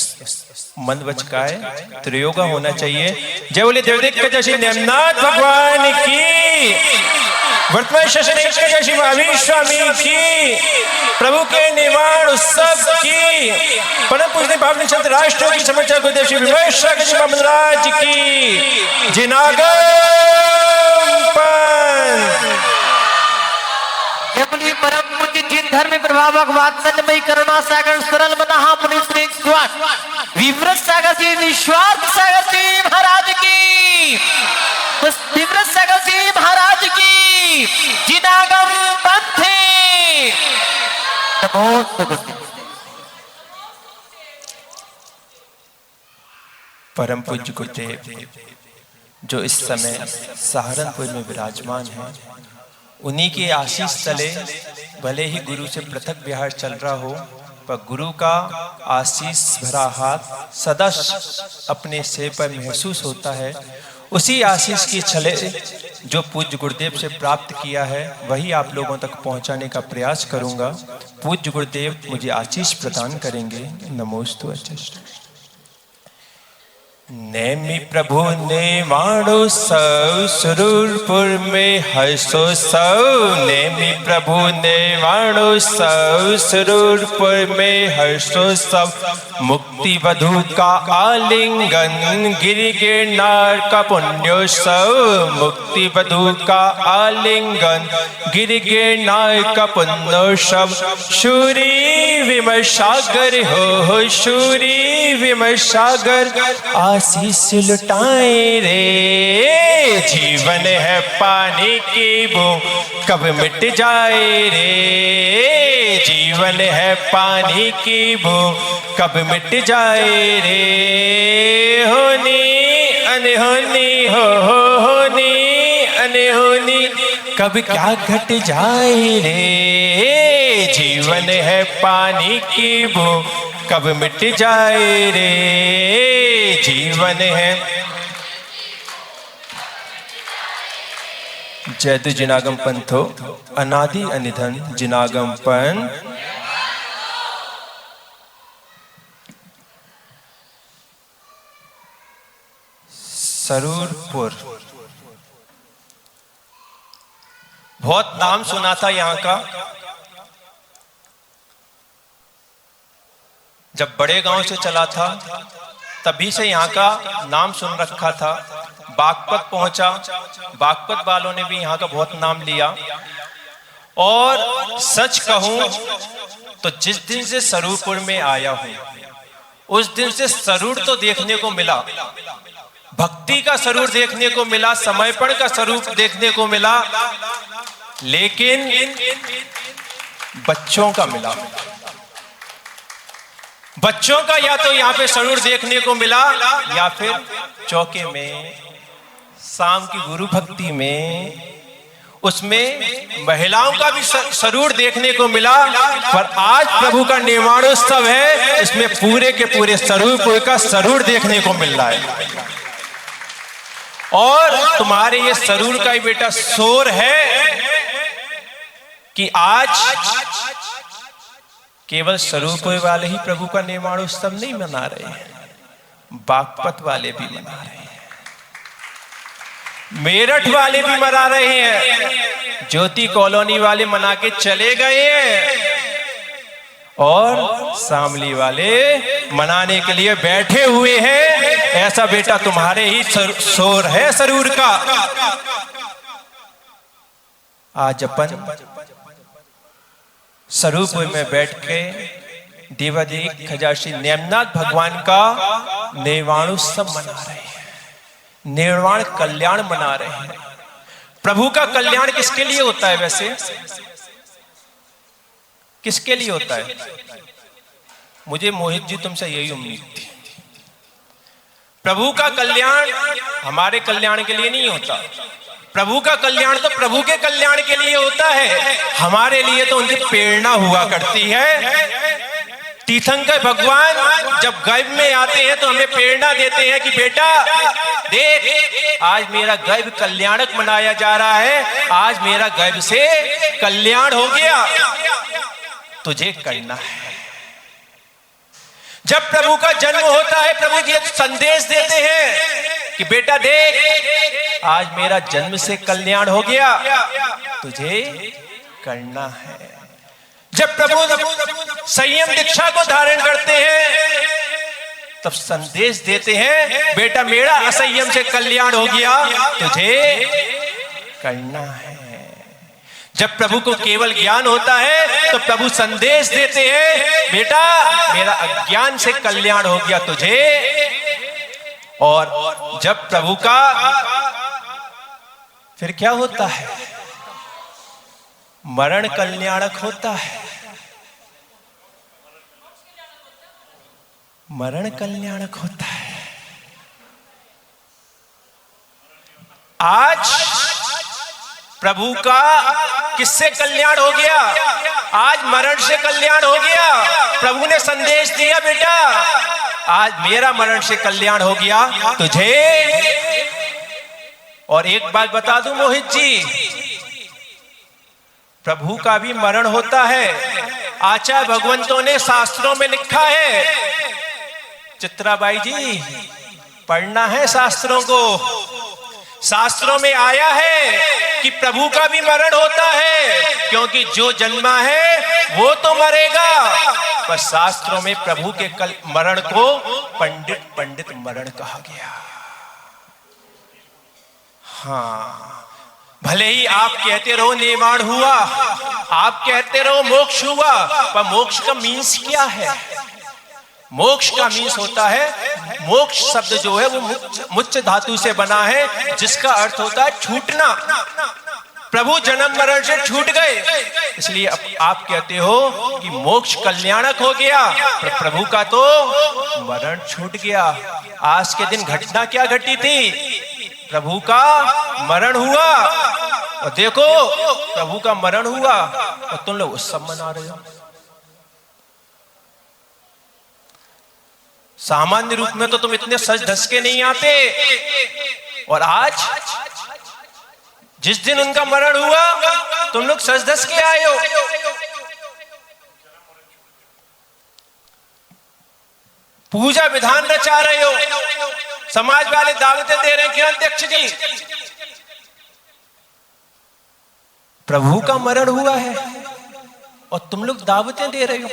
मन वचकाए त्रियोगा होना चाहिए। जय बोले देवदेव खजाशी नेमनाथ भगवान की। वर्तमान शासन खजाशी महावीर स्वामी की। प्रभु के निर्वाण उत्सव की। परम पूजनीय पावन संत राष्ट्रों की समर्चा गुरुदेव श्री विमर्श महाराज की। जिनागम
परम पूज्य जिन धर्म प्रभावक वात्सल्यमयी करुणा सागर सरल मना पुनि श्री विव्रत सागर जी निस्वार्थ सागर जी महाराज की। विव्रत सागर जी महाराज की। जिनागम पंथे नमो भगवते।
परम पूज्य गुरुदेव जो इस समय सहारनपुर में विराजमान है, उन्हीं के आशीष तले भले ही गुरु से पृथक विहार चल रहा हो, पर गुरु का आशीष भरा हाथ सदा अपने से पर महसूस होता है। उसी आशीष की छले जो पूज्य गुरुदेव से प्राप्त किया है, वही आप लोगों तक पहुंचाने का प्रयास करूंगा। पूज्य गुरुदेव मुझे आशीष प्रदान करेंगे। नमोस्तु अचिष्ट। नेमि प्रभु नेवाणो सौ सुरूरपुर में हर्षोत्सव। नेमि प्रभु नेवाणो सौ सुरूरपुर में हर्षोत्सव। मुक्ति वधु का आलिंगन गिरि गिरनार का पुण्योत्सव। मुक्ति वधु का आलिंगन गिरि गिरनार का पुण्योत्सव। शूरी विमर्शागर हो शूरी विमर्शागर आशीष लुटाए रे। जीवन है पानी की बूंद कब मिट जाए रे। जीवन है पानी की बूंद कब मिट जाए रे। होनी अनहोनी होनी अनहोनी कब क्या घट जाए रे। जीवन है पानी की बूंद कब मिट जाए रे। जीवन है। जयतु जिनागम पंथो अनादि अनिधन जिनागम पंथ। सरूरपुर बहुत नाम सुना था यहाँ का। जब बड़े गांव से चला था तभी से यहाँ का नाम सुन रखा था। बागपत पहुंचा, बागपत वालों ने भी यहाँ का बहुत नाम लिया। और सच कहूं तो जिस दिन से सरूरपुर में आया हूं उस दिन से सरूर तो देखने को मिला, भक्ति का सरूर देखने को मिला, समर्पण का स्वरूप देखने को मिला, लेकिन बच्चों का मिला। बच्चों का या तो यहाँ पे सरूर देखने को मिला या फिर चौके में शाम की गुरु भक्ति में उसमें महिलाओं का भी सरूर देखने को मिला। पर आज प्रभु का निर्वाणोत्सव है, इसमें पूरे के पूरे सरूरपुर का सरूर देखने को मिल रहा है। और तुम्हारे ये सरूर का ही बेटा शोर है कि आज केवल सरूरपुर वाले ही प्रभु का निर्वाणोत्सव नहीं मना रहे हैं, बागपत वाले भी मना रहे हैं, मेरठ वाले भी मना रहे हैं, ज्योति कॉलोनी वाले मना के चले गए हैं, और शामली वाले मनाने के लिए बैठे हुए हैं। ऐसा बेटा तुम्हारे ही शोर है सरूर का। आज अपन सरूरपुर में बैठ के देवाधिक खजांची नेमिनाथ भगवान का निर्वाणोत्सव मना रहे हैं, निर्वाण कल्याण मना रहे हैं। प्रभु का कल्याण किसके लिए होता है? वैसे किसके लिए होता है? मुझे मोहित जी तुमसे यही उम्मीद थी। प्रभु का कल्याण हमारे कल्याण के लिए नहीं होता, प्रभु का कल्याण तो प्रभु के कल्याण के लिए होता है। हमारे लिए तो उनकी प्रेरणा हुआ करती है। तीर्थंकर भगवान जब गर्भ में आते हैं तो हमें प्रेरणा देते हैं कि बेटा देख, आज मेरा गर्भ कल्याणक मनाया जा रहा है, आज मेरा गर्भ से कल्याण हो गया, तुझे करना है। जब प्रभु का जन्म होता है प्रभु जी संदेश देते हैं कि बेटा देख, आज मेरा जन्म से कल्याण हो गया, तुझे करना है। जब प्रभु संयम दीक्षा को धारण करते हैं तब संदेश देते हैं बेटा मेरा असंयम से कल्याण हो गया, तुझे करना है। जब प्रभु को केवल ज्ञान होता है तो प्रभु संदेश देते हैं बेटा मेरा अज्ञान से कल्याण हो गया, तुझे। और जब प्रभु का फिर क्या होता है? मरण कल्याणक होता है, मरण कल्याणक होता है। आज प्रभु का किससे कल्याण हो गया? आज मरण से कल्याण हो गया। प्रभु ने संदेश दिया बेटा आज मेरा मरण से कल्याण हो गया, तुझे। और एक बात बता दूं मोहित जी, प्रभु का भी मरण होता है। आचार्य भगवंतों ने शास्त्रों में लिखा है, चित्राबाई जी पढ़ना है शास्त्रों को। शास्त्रों में आया है कि प्रभु का भी मरण होता है, क्योंकि जो जन्मा है वो तो मरेगा। पर शास्त्रों में प्रभु के मरण को पंडित मरण कहा गया। हाँ, भले ही आप कहते रहो निर्वाण हुआ, आप कहते रहो मोक्ष हुआ, पर मोक्ष का मीन्स क्या है? मोक्ष का मीन्स होता है, मोक्ष शब्द जो है वो मुच्च धातु से बना है, जिसका अर्थ होता है छूटना। प्रभु जन्म मरण से छूट गए, इसलिए आप कहते हो कि मोक्ष कल्याणक हो गया, पर प्रभु का तो मरण छूट गया। आज के दिन घटना क्या घटी थी? प्रभु का मरण हुआ। और देखो प्रभु का मरण हुआ और तुम लोग उत्सव मना रहे हो। सामान्य रूप में तो तुम इतने सज धस के नहीं आते, और आज जिस दिन उनका मरण हुआ तुम लोग सज धस के आए हो। पूजा विधान रचा रहे हो, समाज वाले दावतें दे रहे हैं। क्यों अध्यक्ष जी? प्रभु का मरण हुआ है और तुम लोग दावतें दे रहे हो।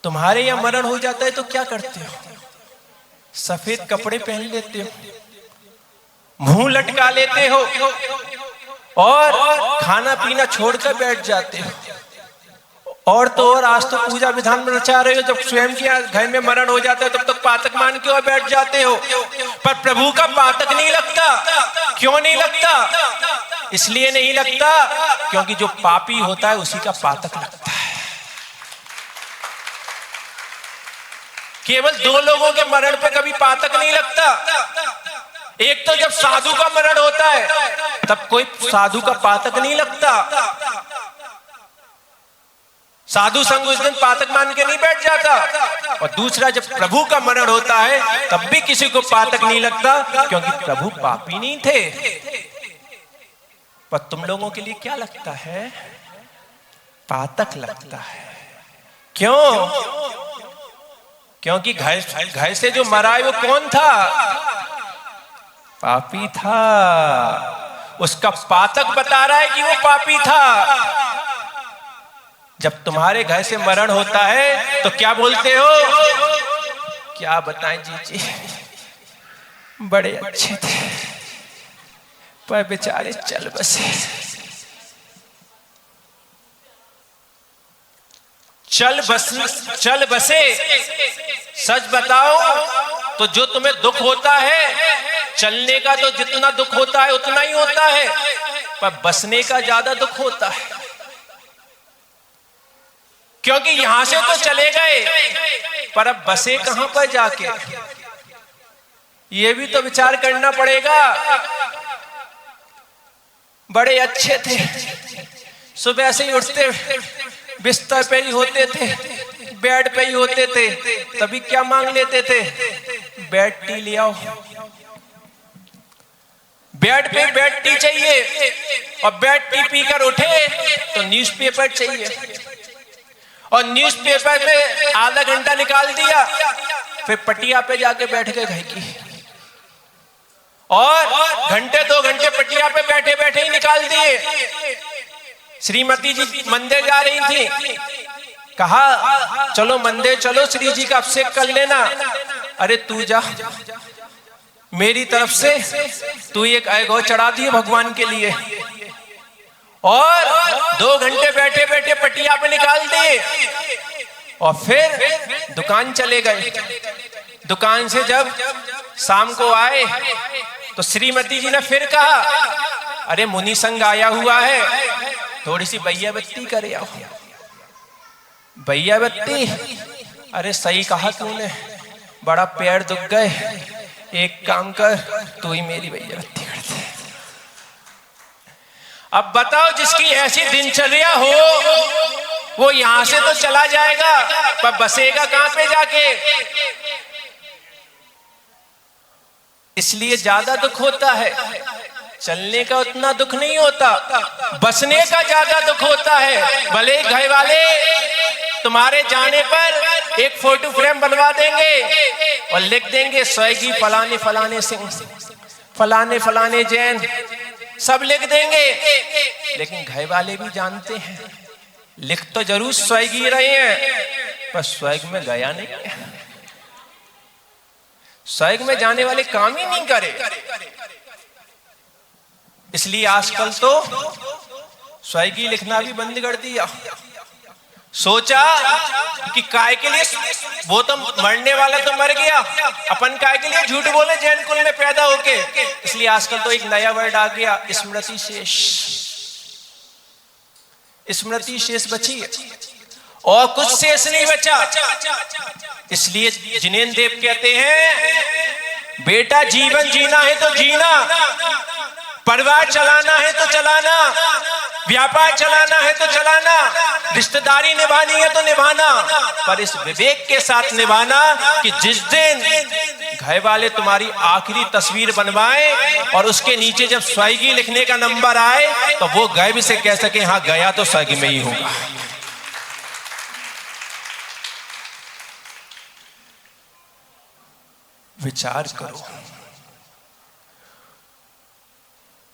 तुम्हारे यहां मरण हो जाता है तो क्या करते हो? सफेद कपड़े पहन लेते हो, मुंह लटका लेते हो और खाना पीना छोड़कर बैठ जाते हो। और तो और आज तो पूजा विधान में रचा रहे हो, जब स्वयं के घर में मरण हो जाता है तब तक पातक मान के और बैठ जाते हो। पर प्रभु का पातक नहीं लगता। क्यों नहीं लगता? इसलिए नहीं लगता क्योंकि जो पापी होता है उसी का पातक लगता है। केवल दो लोगों के मरण पे कभी पातक नहीं लगता। एक तो जब साधु का मरण होता है तब कोई साधु का पातक नहीं लगता। साधु संग उस दिन पातक मान के नहीं बैठ जाता। और दूसरा, जब प्रभु का मरण होता है तब भी किसी को पातक नहीं लगता क्योंकि प्रभु पापी नहीं थे। पर तुम लोगों के लिए क्या लगता है? पातक लगता है। क्यों? क्योंकि घर से जो मरा है वो कौन था? पापी था। उसका पातक बता रहा है कि वो पापी था। जब तुम्हारे घर से मरण होता है तो क्या बोलते हो? क्या बताएं जी, बड़े अच्छे थे पर बेचारे चल बसे। चल बसे। सच बताओ तो जो तुम्हें दुख होता है, चलने का तो जितना दुख होता है उतना ही होता है, पर बसने का ज्यादा दुख होता है। क्योंकि यहां से तो चले गए पर अब बसे कहां पर जाके, ये भी तो विचार करना पड़ेगा। बड़े अच्छे थे, सुबह से ही उठते बिस्तर पे ही होते थे, बेड पे ही होते थे, तभी क्या मांग लेते थे? बेड टी ले आओ। बेड पे बेड टी चाहिए और बेड टी पीकर उठे तो न्यूज़पेपर चाहिए और न्यूज़पेपर में आधा घंटा निकाल दिया, फिर पटिया पे जाके बैठ गए घर की, और घंटे 2 घंटे पटिया पे बैठे बैठे ही निकाल दिए। श्रीमती जी मंदिर जा रही थी, कहा चलो मंदिर चलो, श्री जी का अभिषेक कर लेना। अरे तू जा, मेरी तरफ से तू एक ऐगो चढ़ा दिए भगवान के लिए। और 2 घंटे बैठे बैठे पटिया पे निकाल दिए और फिर दुकान चले गए। दुकान से जब शाम को आए तो श्रीमती जी ने फिर कहा, अरे मुनि संग आया हुआ है, थोड़ी सी बैया बत्ती करे आओ। बैया बत्ती? अरे सही कहा तूने, बड़ा पैर दुख गए, एक काम कर तू ही मेरी बैया बत्ती कर दे। अब बताओ, जिसकी ऐसी दिनचर्या हो वो यहां से तो चला जाएगा पर बसेगा कहां पे जाके? इसलिए ज्यादा दुख होता है। चलने का उतना दुख नहीं होता, बसने का ज्यादा दुख होता है। भले घर वाले तुम्हारे जाने पर एक फोटो फ्रेम बनवा देंगे और लिख देंगे स्वर्गीय फलाने फलाने सिंह, फलाने फलाने जैन, सब लिख देंगे, लेकिन घर वाले भी जानते हैं लिख तो जरूर स्वर्गीय रहे हैं पर स्वर्ग में गया नहीं है। स्वर्ग में जाने वाले काम ही नहीं करे। इसलिए आजकल तो स्वर्गीय लिखना भी बंद कर दिया। सोचा कि काय के लिए, वो तो मरने वाला तो मर गया, अपन काय के लिए झूठ बोले जैन कुल में पैदा होके। इसलिए आजकल तो एक नया वर्ड आ गया, स्मृति शेष। स्मृति शेष बची है और कुछ शेष नहीं बचा। इसलिए जिनेन्द्र देव कहते हैं, बेटा जीवन जीना है तो जीना, परिवार चलाना है तो चलाना, व्यापार चलाना है तो चलाना, रिश्तेदारी निभानी है तो निभाना, पर इस विवेक के साथ निभाना कि जिस दिन घर वाले तुम्हारी आखिरी तस्वीर बनवाएं और उसके नीचे जब स्वर्गीय लिखने का नंबर आए तो वो गर्व से कह सके हाँ गया तो स्वर्ग में ही होगा। विचार करो,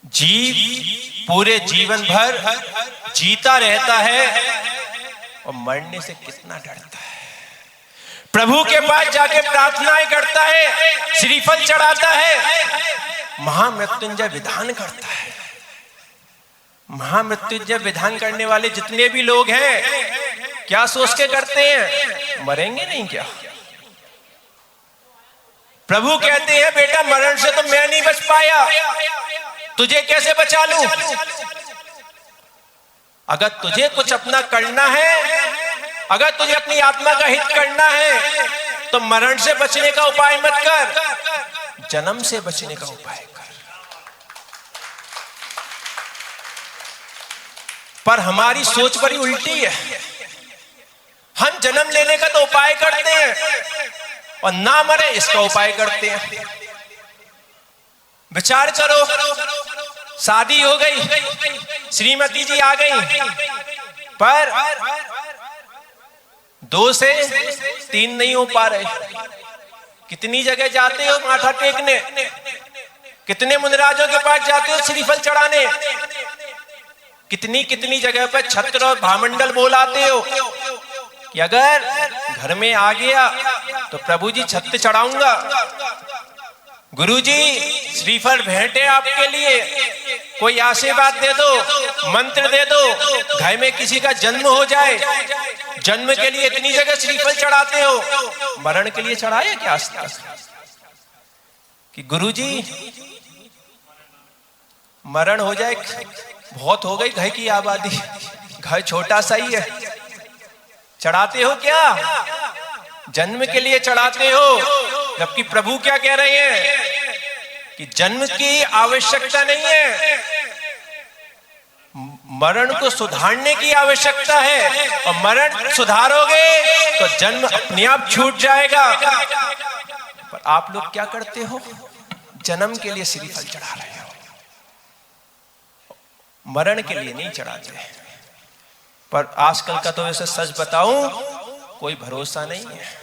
जीव पूरे जीवन भर जीता रहता है और मरने से कितना डरता है। प्रभु के पास जाके प्रार्थनाएं करता है, श्रीफल चढ़ाता है, महामृत्युंजय विधान करता है। महामृत्युंजय विधान करने वाले जितने भी लोग हैं क्या सोच के करते हैं? मरेंगे नहीं क्या? प्रभु कहते हैं बेटा मरण से तो मैं नहीं बच पाया, तुझे कैसे बचा लूं? अगर तुझे कुछ अपना करना है, अगर तुझे अपनी आत्मा का हित करना है तो मरण से बचने का उपाय मत कर, जन्म से बचने का उपाय कर। पर हमारी सोच बड़ी उल्टी है। हम जन्म लेने का तो उपाय करते हैं और ना मरे इसका उपाय करते हैं। विचार करो, शादी हो गई, श्रीमती जी आ गई, पर 2 से 3 नहीं हो पा रहे। कितनी जगह जाते हो माथा टेकने, कितने मुनिराजों के पास जाते हो श्रीफल चढ़ाने, कितनी कितनी जगह पर छत्र और भामंडल बोलाते हो कि अगर घर में आ गया तो प्रभु जी छत्र चढ़ाऊंगा, गुरु जी श्रीफल भेंट है आपके लिए, कोई आशीर्वाद दे दो, मंत्र दे दो, घर में किसी का जन्म हो जाए। जन्म के लिए इतनी जगह श्रीफल चढ़ाते हो, मरण के लिए चढ़ाए क्या आज तक? कि गुरु जी मरण हो जाए, बहुत हो गई घर की आबादी, घर छोटा सा ही है, चढ़ाते हो क्या? जन्म के लिए चढ़ाते हो, जबकि प्रभु क्या कह रहे हैं कि जन्म की आवश्यकता नहीं है, मरण को सुधारने की आवश्यकता है, और मरण सुधारोगे तो जन्म अपने आप छूट जाएगा। पर आप लोग क्या करते हो? जन्म के लिए श्रीफल चढ़ा रहे हो, मरण के लिए नहीं चढ़ाते। पर आजकल का तो वैसे सच बताऊं कोई भरोसा नहीं है।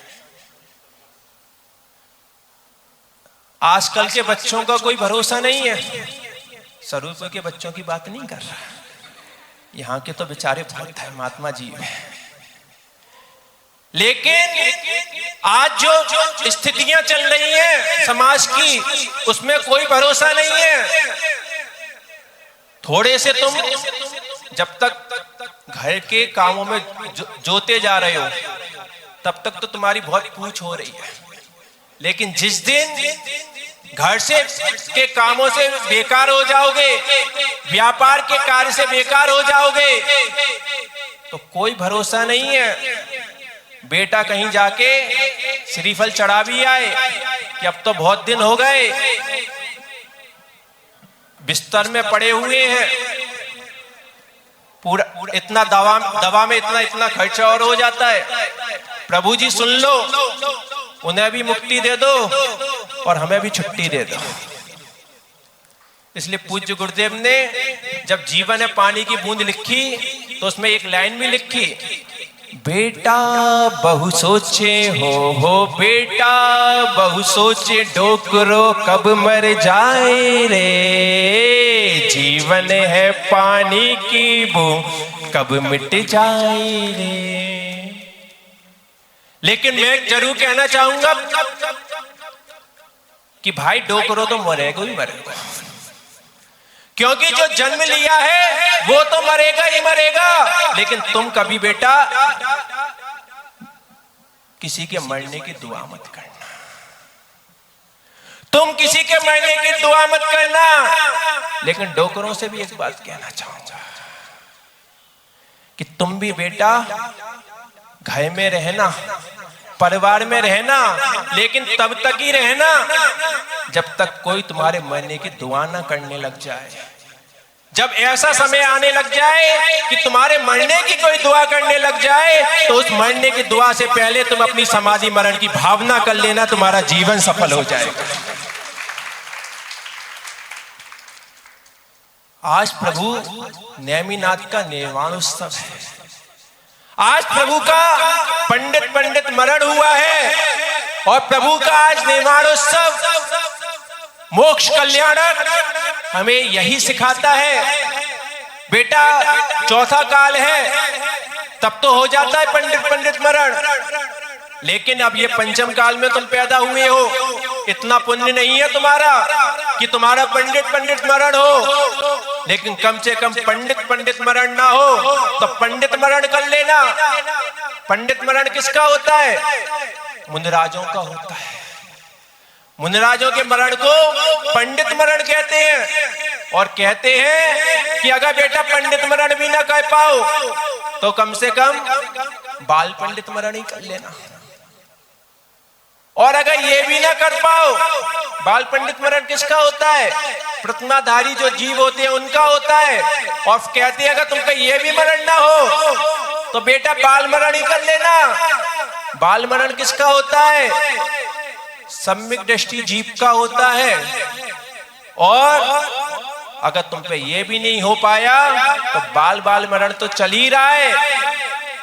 आजकल के बच्चों का कोई भरोसा नहीं है। स्वरूप के बच्चों की बात नहीं कर रहा, यहाँ के तो बेचारे बहुत है, महात्मा जी है। लेकिन आज जो स्थितियां चल रही हैं समाज की, उसमें कोई भरोसा नहीं है। थोड़े से तुम जब तक घर के कामों में जोते जा रहे हो तब तक तो तुम्हारी बहुत पूछ हो रही है, लेकिन जिस दिन घर से के कामों से बेकार हो जाओगे, व्यापार के कार्य से बेकार हो जाओगे, तो कोई भरोसा नहीं है। बेटा कहीं जाके श्रीफल चढ़ा भी आए कि अब तो बहुत दिन हो गए, बिस्तर में पड़े हुए हैं, पूरा इतना दवा में इतना खर्चा और हो जाता है। प्रभु जी सुन लो, उन्हें भी मुक्ति दे दो और हमें भी छुट्टी दे दो। इसलिए पूज्य गुरुदेव ने जब जीवन है पानी की बूंद लिखी तो उसमें एक लाइन भी लिखी, बेटा बहु सोचे हो बेटा बहु सोचे, डोकरो कब मर जाए रे, जीवन है पानी की बूंद कब मिट जाए रे। लेकिन मैं जरूर कहना चाहूंगा कि भाई डोकरो तो मरेगा ही मरेगा, क्योंकि जो जन्म लिया है वो तो मरेगा ही मरेगा। लेकिन तुम कभी बेटा किसी के मरने की दुआ मत करना, तुम किसी के मरने की दुआ मत करना। लेकिन डोकरों से भी एक बात कहना चाहूंगा कि तुम भी बेटा घर में रहना, परिवार में रहना, लेकिन तब तक ही रहना जब तक कोई तुम्हारे मरने की दुआ ना करने लग जाए। जब ऐसा समय आने लग जाए कि तुम्हारे मरने की कोई दुआ करने लग जाए तो उस मरने की दुआ से पहले तुम अपनी समाधि मरण की भावना कर लेना, तुम्हारा जीवन सफल हो जाएगा। आज प्रभु नेमिनाथ का निर्वाणोत्सव है, आज प्रभु का पंडित मरण हुआ है और प्रभु का आज निर्वाणोत्सव, मोक्ष कल्याणक हमें यही सिखाता है। बेटा चौथा काल है तब तो हो जाता है पंडित मरण, लेकिन अब ये पंचम काल में तुम पैदा हुए हो, इतना पुण्य नहीं है तुम्हारा कि तुम्हारा पंडित मरण हो, लेकिन कम से कम पंडित मरण ना हो तो पंडित मरण कर लेना। पंडित मरण किसका होता है? मुनिराजों का होता है। मुनिराजों के मरण को पंडित मरण कहते हैं, और कहते हैं कि अगर बेटा पंडित मरण भी ना कर पाओ तो कम से कम बाल पंडित मरण ही कर लेना, और अगर ये भी ना कर पाओ, बाल पंडित मरण किसका होता है? प्रतिमाधारी जो जीव होते हैं उनका होता है, और कहते हैं अगर तुमका ये भी मरण ना हो तो बेटा बाल मरण ही कर लेना। बाल मरण किसका होता है? सम्यक दृष्टि जीव का होता है, और अगर तुम पे ये भी नहीं हो पाया तो बाल मरण तो चल ही रहा है।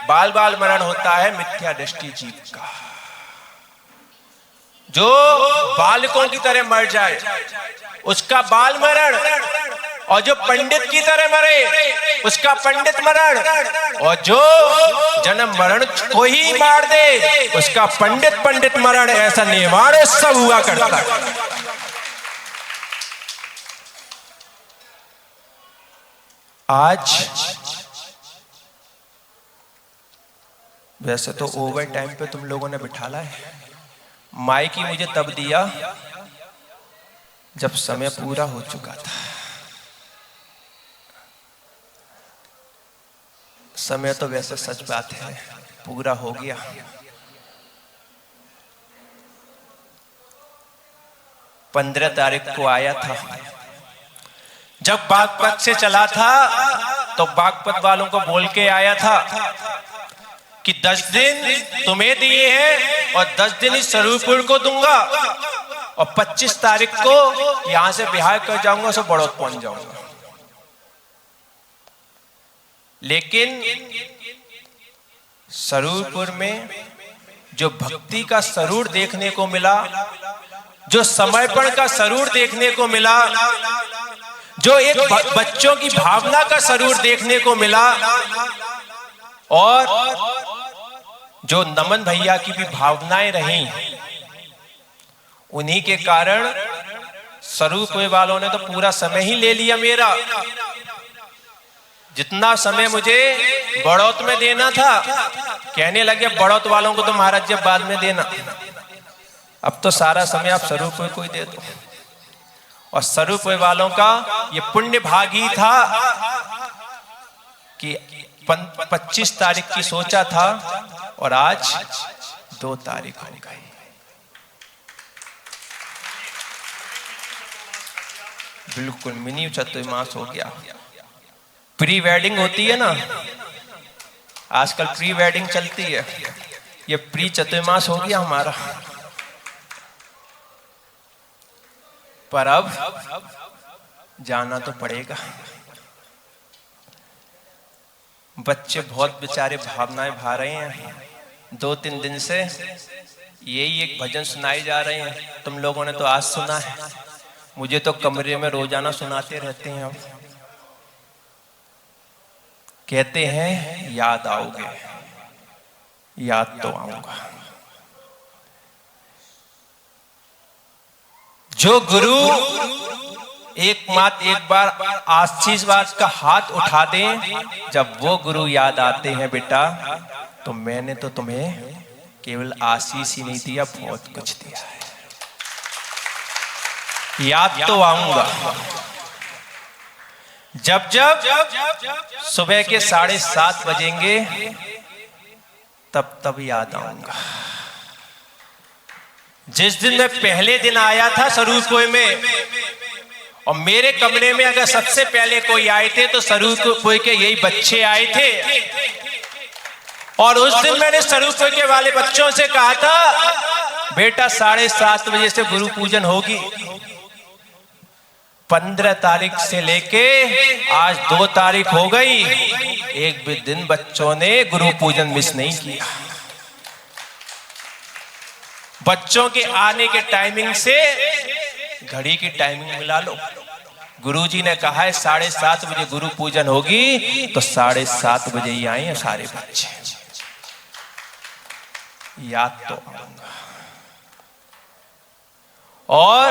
बाल मरण होता है मिथ्या दृष्टि जीव का, जो बालकों की तरह मर जाए उसका बाल मरण, और जो पंडित की तरह मरे उसका पंडित मरण, और जो जन्म मरण को ही मार दे उसका पंडित मरण। ऐसा निर्वाण सब हुआ करता है। आज वैसे तो ओवर टाइम पे तुम लोगों ने बिठाला है, माइक ही मुझे तब दिया जब समय पूरा हो चुका था। समय तो वैसे सच बात है पूरा हो गया। पंद्रह तारीख को आया था, जब बागपत से चला था तो बागपत वालों को बोल के आया था कि 10 दिन तुम्हें दिए हैं और 10 दिन इस स्वरूपुर को दूंगा, और 25 तारीख को यहां से बिहार कर जाऊंगा, सो बड़ौद पहुंच जाऊंगा। लेकिन स्वरूपुर में जो भक्ति का स्वरूप देखने को मिला, जो समर्पण का स्वरूप देखने को मिला, जो एक बच्चों की भावना का स्वरूप देखने को मिला, और जो नमन भैया की भी भावनाएं रहीं, उन्हीं के कारण स्वरूप वालों ने तो पूरा समय ही ले लिया मेरा। जितना समय मुझे बड़ौत में देना था, कहने लगे बड़ौत वालों को तो महाराज जब बाद में देना, अब तो सारा समय आप स्वरूप को ही दे दो। और स्वरूप वालों का ये पुण्य भाग ही था कि 25 तारीख की सोचा था और आज 2 तारीख हो गई। बिल्कुल मिनी चतुर्मास हो गया। प्री वेडिंग होती है ना, आजकल प्री वेडिंग चलती है, ये प्री चतुर्मास हो गया हमारा। पर अब जाना तो पड़ेगा। बच्चे बहुत बेचारे भावनाएं भा रहे हैं, 2-3 दिन से यही एक भजन सुनाए जा रहे हैं। तुम लोगों ने तो आज सुना है, मुझे तो कमरे में रोजाना सुनाते रहते हैं। अब कहते हैं याद आओगे, याद तो आऊंगा। जो गुरु एक बार आशीर्वाद का हाथ उठा दें, जब वो गुरु याद आते हैं बेटा, तो मैंने तो तुम्हें केवल आशीष ही नहीं दिया, बहुत कुछ दिया है। याद तो आऊंगा। जब सुबह के 7:30 बजेंगे तब याद आऊंगा। जिस दिन मैं पहले दिन आया था स्वरूप में, और मेरे कमरे में अगर सबसे पहले कोई आए थे तो स्वरूप के यही बच्चे आए थे। और उस दिन मैंने स्वरूप के वाले बच्चों से कहा था बेटा 7:30 बजे से गुरु पूजन होगी। 15 तारीख से लेके आज 2 तारीख हो गई, एक भी दिन बच्चों ने गुरु पूजन मिस नहीं किया। बच्चों के आने के टाइमिंग से घड़ी की टाइमिंग मिला लो, गुरुजी ने कहा है 7:30 बजे गुरु पूजन होगी, तो 7:30 बजे ही आए हैं सारे बच्चे। याद तो आऊंगा। और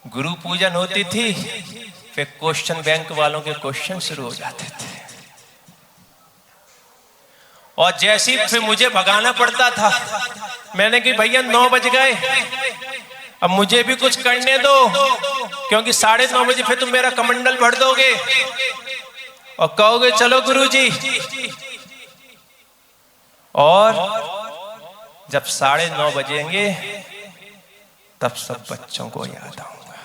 गुरु पूजन होती थी, फिर क्वेश्चन बैंक वालों के क्वेश्चन शुरू हो जाते थे, और जैसे ही फिर मुझे भगाना पड़ता था। मैंने कि भैया 9 बज गए, अब मुझे भी कुछ करने दो, क्योंकि 9:30 बजे फिर तुम मेरा कमंडल भर दोगे और कहोगे चलो गुरुजी। और जब 9:30 बजेंगे तब सब बच्चों को याद आऊंगा।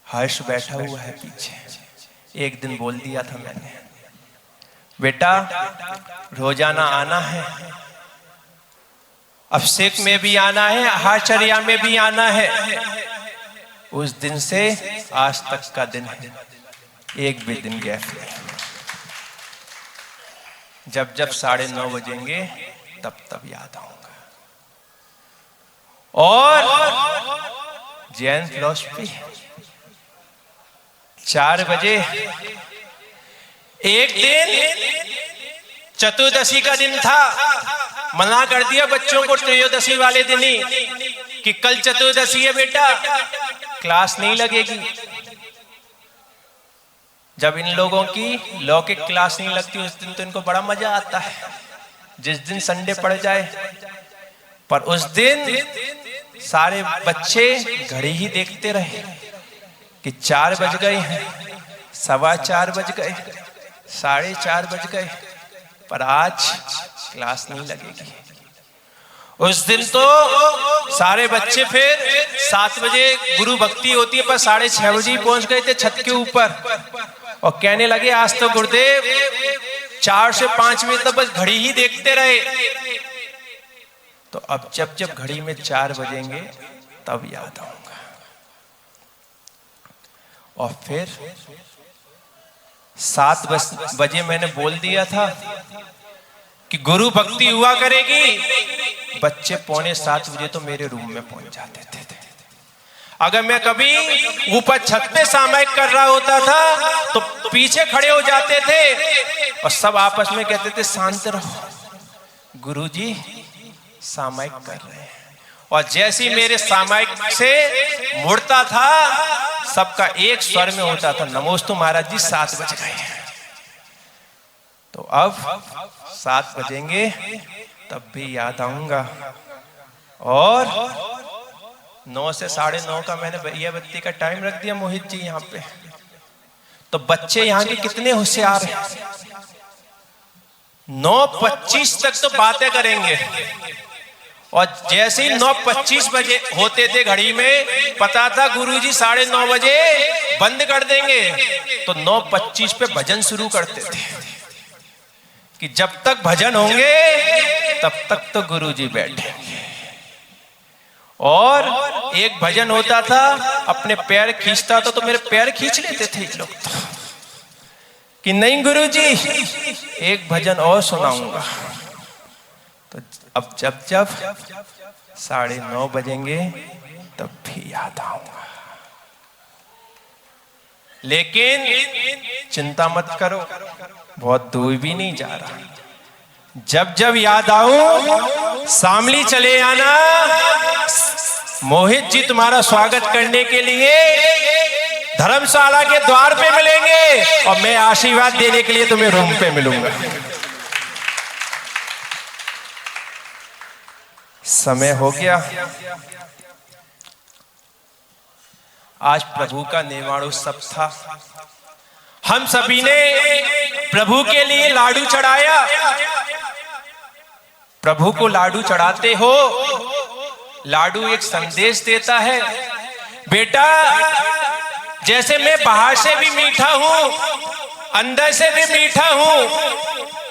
हर्ष बैठा हुआ है पीछे। एक दिन बोल दिया था मैंने, बेटा रोजाना आना है, अभिषेक में भी आना है, आहारचर्या में भी आना है। उस दिन से आज तक का दिन है, एक भी दिन गैप नहीं। जब जब 9:30 बजेंगे तब तब याद आऊंगा। और जैन फिलॉसफी 4 बजे, एक दिन चतुर्दशी का दिन था, मना कर दिया बच्चों को त्रयोदशी वाले दिन ही कि कल चतुर्दशी है बेटा, क्लास नहीं लगेगी। जब इन लोगों की लौकिक क्लास नहीं लगती उस दिन तो इनको बड़ा मजा आता है, जिस दिन संडे पड़ जाए। पर उस दिन सारे बच्चे घड़ी ही देखते रहे कि 4 बज गए हैं, 4:15 बज गए, 4:30 बज गए, पर आज क्लास नहीं लगेगी। उस दिन तो सारे बच्चे फिर 7 बजे गुरु भक्ति होती है, पर 6:30 बजे पहुंच गए थे छत के ऊपर और कहने लगे आज तो गुरुदेव 4 से 5 बजे तक बस घड़ी ही देखते रहे। तो अब जब जब घड़ी में 4 बजेंगे तब याद आऊंगा। और फिर 7 बजे मैंने बोल दिया था कि गुरु भक्ति हुआ करेगी। बच्चे 6:45 बजे तो मेरे रूम में पहुंच जाते थे। अगर मैं कभी ऊपर छत पे सामायिक कर रहा होता था तो पीछे खड़े हो जाते थे और सब आपस में कहते थे शांत रहो, गुरुजी सामायिक कर रहे हैं। और जैसे ही मेरे सामायिक से मुड़ता था सबका एक स्वर में होता था, नमोस्तु महाराज जी 7 बज गए हैं। तो अब 7 बजेंगे तब भी याद आऊंगा। और 9 से 9:30 का मैंने भैया बत्ती का टाइम रख दिया मोहित जी यहाँ पे। तो बच्चे यहाँ के कितने होशियार हैं, 9:25 तक तो बातें करेंगे। और जैसे ही 9:25 बजे होते थे घड़ी में पता था गुरुजी 9:30 बजे बंद कर देंगे, तो 9:25 पे भजन शुरू करते थे कि जब तक भजन होंगे तब तक तो गुरुजी बैठेंगे। और एक भजन होता था, अपने पैर खींचता था तो मेरे पैर खींच लेते थे ये लोग तो, कि नहीं गुरुजी एक भजन और सुनाऊंगा। तो अब जब 9:30 बजेंगे तब भी याद आऊंगा। लेकिन चिंता मत करो, बहुत दूर भी नहीं जा रहा। जब जब याद आऊं शामली चले आना, मोहित जी तुम्हारा स्वागत करने के लिए धर्मशाला के द्वार पे मिलेंगे और मैं आशीर्वाद देने के लिए तुम्हें रूम पे मिलूंगा। समय हो गया। आज प्रभु का निर्वाणोत्सव था। हम सभी ने प्रभु के लिए लाडू चढ़ाया। प्रभु को लाडू चढ़ाते हो, लाडू एक संदेश देता है, बेटा जैसे मैं बाहर से भी मीठा हूं, अंदर से भी मीठा हूं,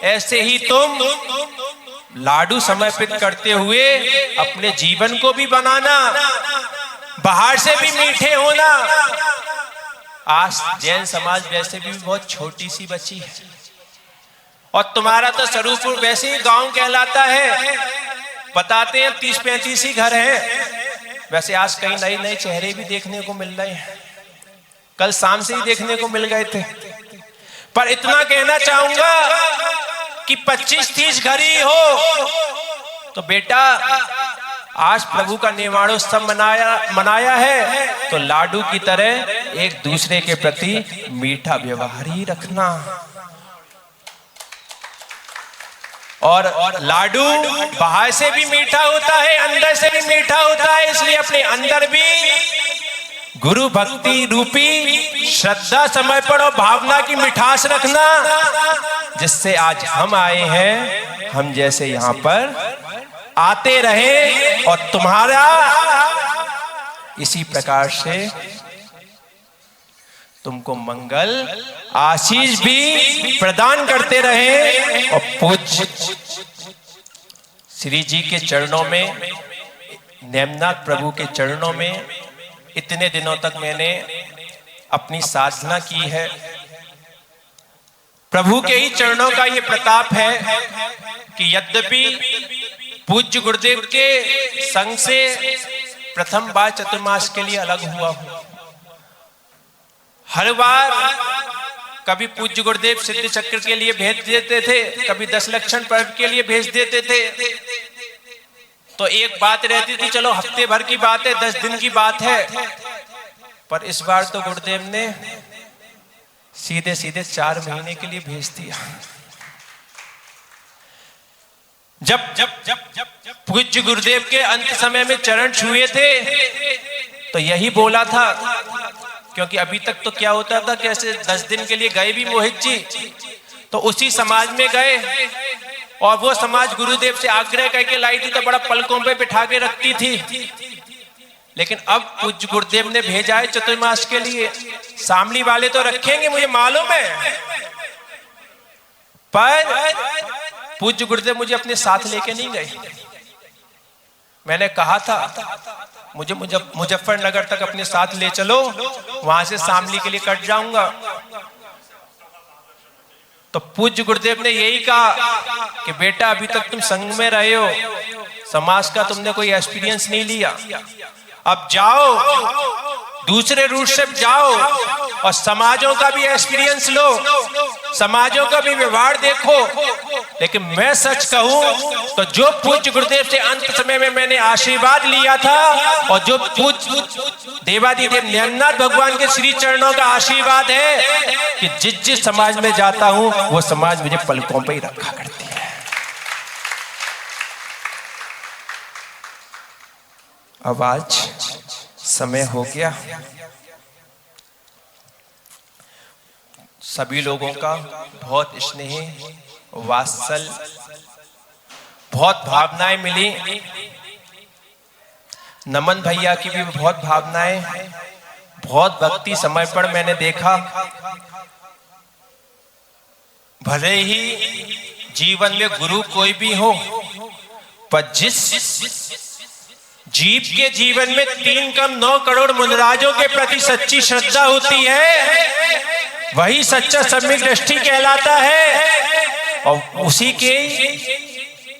ऐसे ही तुम लाडू समर्पित करते हुए अपने जीवन को भी बनाना, बाहर से भी मीठे होना। आज जैन समाज वैसे भी बहुत छोटी सी बची है और तुम्हारा तो स्वरूपुर वैसे ही गांव कहलाता है। बताते हैं 30-35 ही घर हैं। वैसे आज कई नए नए चेहरे भी देखने को मिल रहे हैं, कल शाम से ही देखने को मिल गए थे। पर इतना कहना चाहूंगा कि 25-30 घर ही हो तो बेटा आज प्रभु का निर्वाणोत्सव मनाया है तो लाडू की तरह एक दूसरे के प्रति मीठा व्यवहार ही रखना। और लाडू बाहर से भी मीठा होता है, अंदर से भी मीठा होता है, इसलिए अपने अंदर भी गुरु भक्ति रूपी श्रद्धा, समर्पण और भावना की मिठास रखना, जिससे आज हम आए हैं, हम जैसे यहाँ पर आते रहे और तुम्हारा इसी प्रकार से तुमको मंगल आशीष भी प्रदान करते रहे। और पूज्य श्री जी के चरणों में, नेमनाथ प्रभु के चरणों में इतने दिनों तक मैंने अपनी साधना की है। प्रभु के ही चरणों का ये प्रताप है कि यद्यपि पूज्य गुरुदेव के संग से प्रथम बार चतुर्मास के लिए अलग हुआ हूं, हर बार कभी पूज्य गुरुदेव सिद्ध चक्र के लिए भेज देते थे, कभी 10 लक्षण पर्व के लिए भेज देते थे। तो एक बात रहती थी, चलो हफ्ते भर की बात है, 10 दिन की बात है। पर इस बार तो गुरुदेव ने सीधे सीधे 4 महीने के लिए भेज दिया। जब पूज्य गुरुदेव के अंत समय में चरण छुए थे तो यही बोला था, क्योंकि अभी तक तो क्या होता था कि ऐसे 10 दिन के लिए गए भी मोहित जी तो उसी समाज में गए और वो समाज गुरुदेव से आग्रह करके लाई थी तो बड़ा पलकों पे बिठा के रखती थी। लेकिन अब पूज्य गुरुदेव ने भेजा है चतुर्मास के लिए, शामली वाले तो रखेंगे मुझे मालूम है, पर पूज्य गुरुदेव मुझे अपने साथ लेके नहीं गए। मैंने कहा था मुझे मुजफ्फरनगर तक अपने साथ ले चलो, वहां से शामली के लिए कट जाऊंगा। तो पूज्य गुरुदेव ने यही कहा कि बेटा अभी तक तुम संघ में रहे हो, समाज का तुमने कोई एक्सपीरियंस नहीं लिया, अब जाओ दूसरे रूट से जाओ और समाजों का भी एक्सपीरियंस लो, समाजों का भी व्यवहार देखो। लेकिन मैं सच कहूं तो जो पूज्य गुरुदेव से अंत समय में मैंने आशीर्वाद लिया था और जो पूज्य देवादिदेव नेमनाथ भगवान के श्री चरणों का आशीर्वाद है कि जिस समाज में जाता हूं वो समाज मुझे पलकों पे ही रखा करती है। अब आज समय हो गया, सभी लोगों का बहुत स्नेह वात्सल, बहुत भावनाएं मिली। नमन भैया की भी बहुत भावनाएं, बहुत भक्ति समर्पण मैंने देखा। भले ही जीवन में गुरु कोई भी हो, पर जिस जीव के जीवन में 3 कम 9 करोड़ मुनिराजों के प्रति सच्ची श्रद्धा होती है, वही सच्चा सम्यक दृष्टि कहलाता है। और उसी के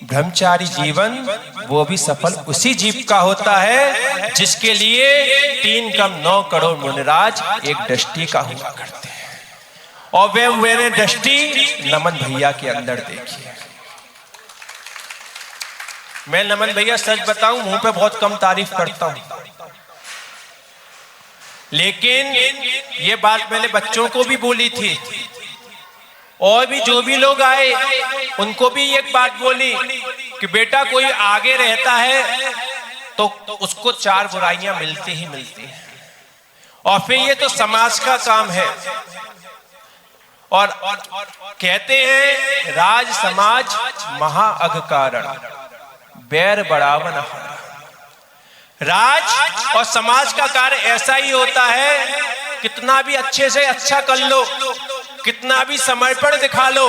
ब्रह्मचारी जीवन वो भी सफल उसी जीव का होता है जिसके लिए 3 कम 9 करोड़ मुनिराज एक दृष्टि का हुआ करते हैं। और वे मैंने दृष्टि नमन भैया के अंदर देखी है। मैं नमन भैया सच बताऊं मुंह पे बहुत कम तारीफ करता हूं, लेकिन ये बात मैंने बच्चों को भी बोली थी और भी जो भी लोग आए उनको भी एक बात बोली कि बेटा कोई आगे रहता है तो उसको 4 बुराइयां मिलती ही मिलती हैं, और फिर ये तो समाज का काम है। और कहते हैं राज समाज महाअघ कारण बैर बढ़ावन। राज और समाज का कार्य ऐसा ही होता है, कितना भी अच्छे से अच्छा कर लो, कितना भी समर्पण दिखा लो,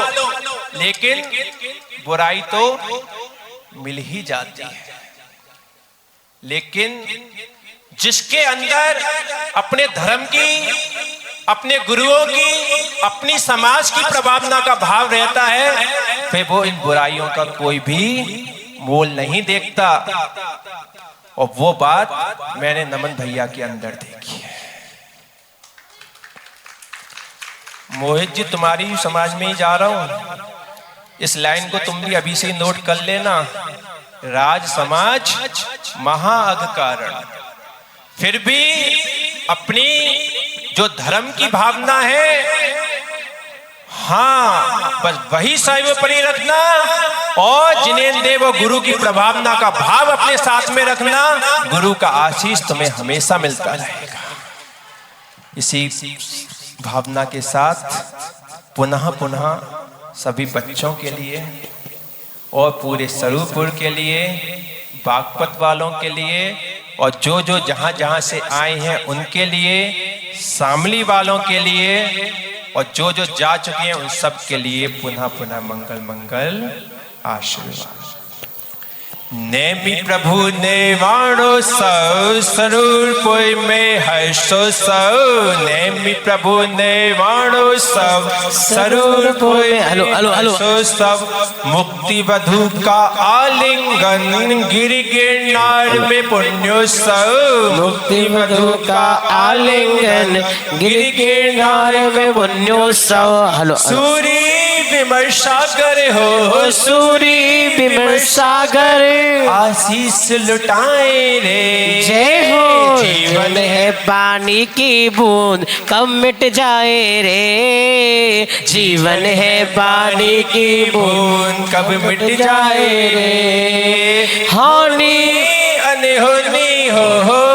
लेकिन बुराई तो मिल ही जाती है। लेकिन जिसके अंदर अपने धर्म की, अपने गुरुओं की, अपनी समाज की प्रभावना का भाव रहता है, फिर वो इन बुराइयों का कोई भी मोल नहीं देखता। और वो बात मैंने नमन भैया के अंदर देखी है। मोहित जी, तुम्हारी समाज में ही जा रहा हूं, इस लाइन को तुम भी अभी से नोट कर लेना। राज समाज महाअग कारण, फिर भी अपनी जो धर्म की भावना है, हाँ, बस वही सर्वोपरि रखना, और जिन्हें देव गुरु की प्रभावना का भाव अपने साथ में रखना। गुरु का आशीष तुम्हें हमेशा मिलता रहेगा। इसी भावना के साथ पुनः पुनः सभी बच्चों के लिए और पूरे स्वरूपुर के लिए, बागपत वालों के लिए, और जो जो जहां जहां से आए हैं उनके लिए, शामली वालों के लिए, और जो जो जा चुके हैं उन सब के लिए पुनः पुनः मंगल मंगल आशीर्वाद। नेमि प्रभु नेवाणो सौ स्वरूपुर में हर्षो सौ। नेमि प्रभु नेवाणो सौ स्वरूपुर में हर्षो सौ। मुक्ति वधु का आलिंगन गिरि गिरनार में पुण्योत्सव। मुक्ति वधु का आलिंगन गिरि गिरनार में पुण्योत्सव। सूरी विमल सागर हो, सूरी विमल सागर आशीष लुटाए रे। जय हो। जीवन है पानी की बूंद कब मिट जाए रे। जीवन है पानी की बूंद कब मिट जाए रे। होनी अनहोनी हो,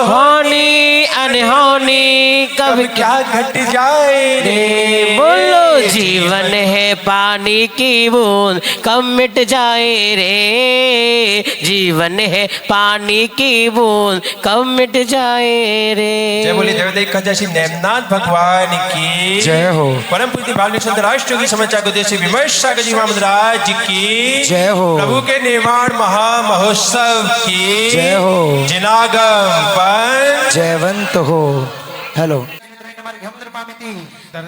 होनी अनहोनी कब क्या घट जाए रे। बोलो, जीवन है पानी की बूंद कब मिट जाए रे। जीवन है पानी की बूंद कब मिट जाए रे। जय बोले देवदेव खजा श्री नेमनाथ भगवान की
जय हो।
परम पूज्य भावनी संत राष्ट्र की समाचार को देशी विमर्श सागर जी महाराज की
जय हो।
प्रभु के निर्वाण महा महोत्सव की
जय हो।
जिनागम पंच
जयवंत हो। हेलो।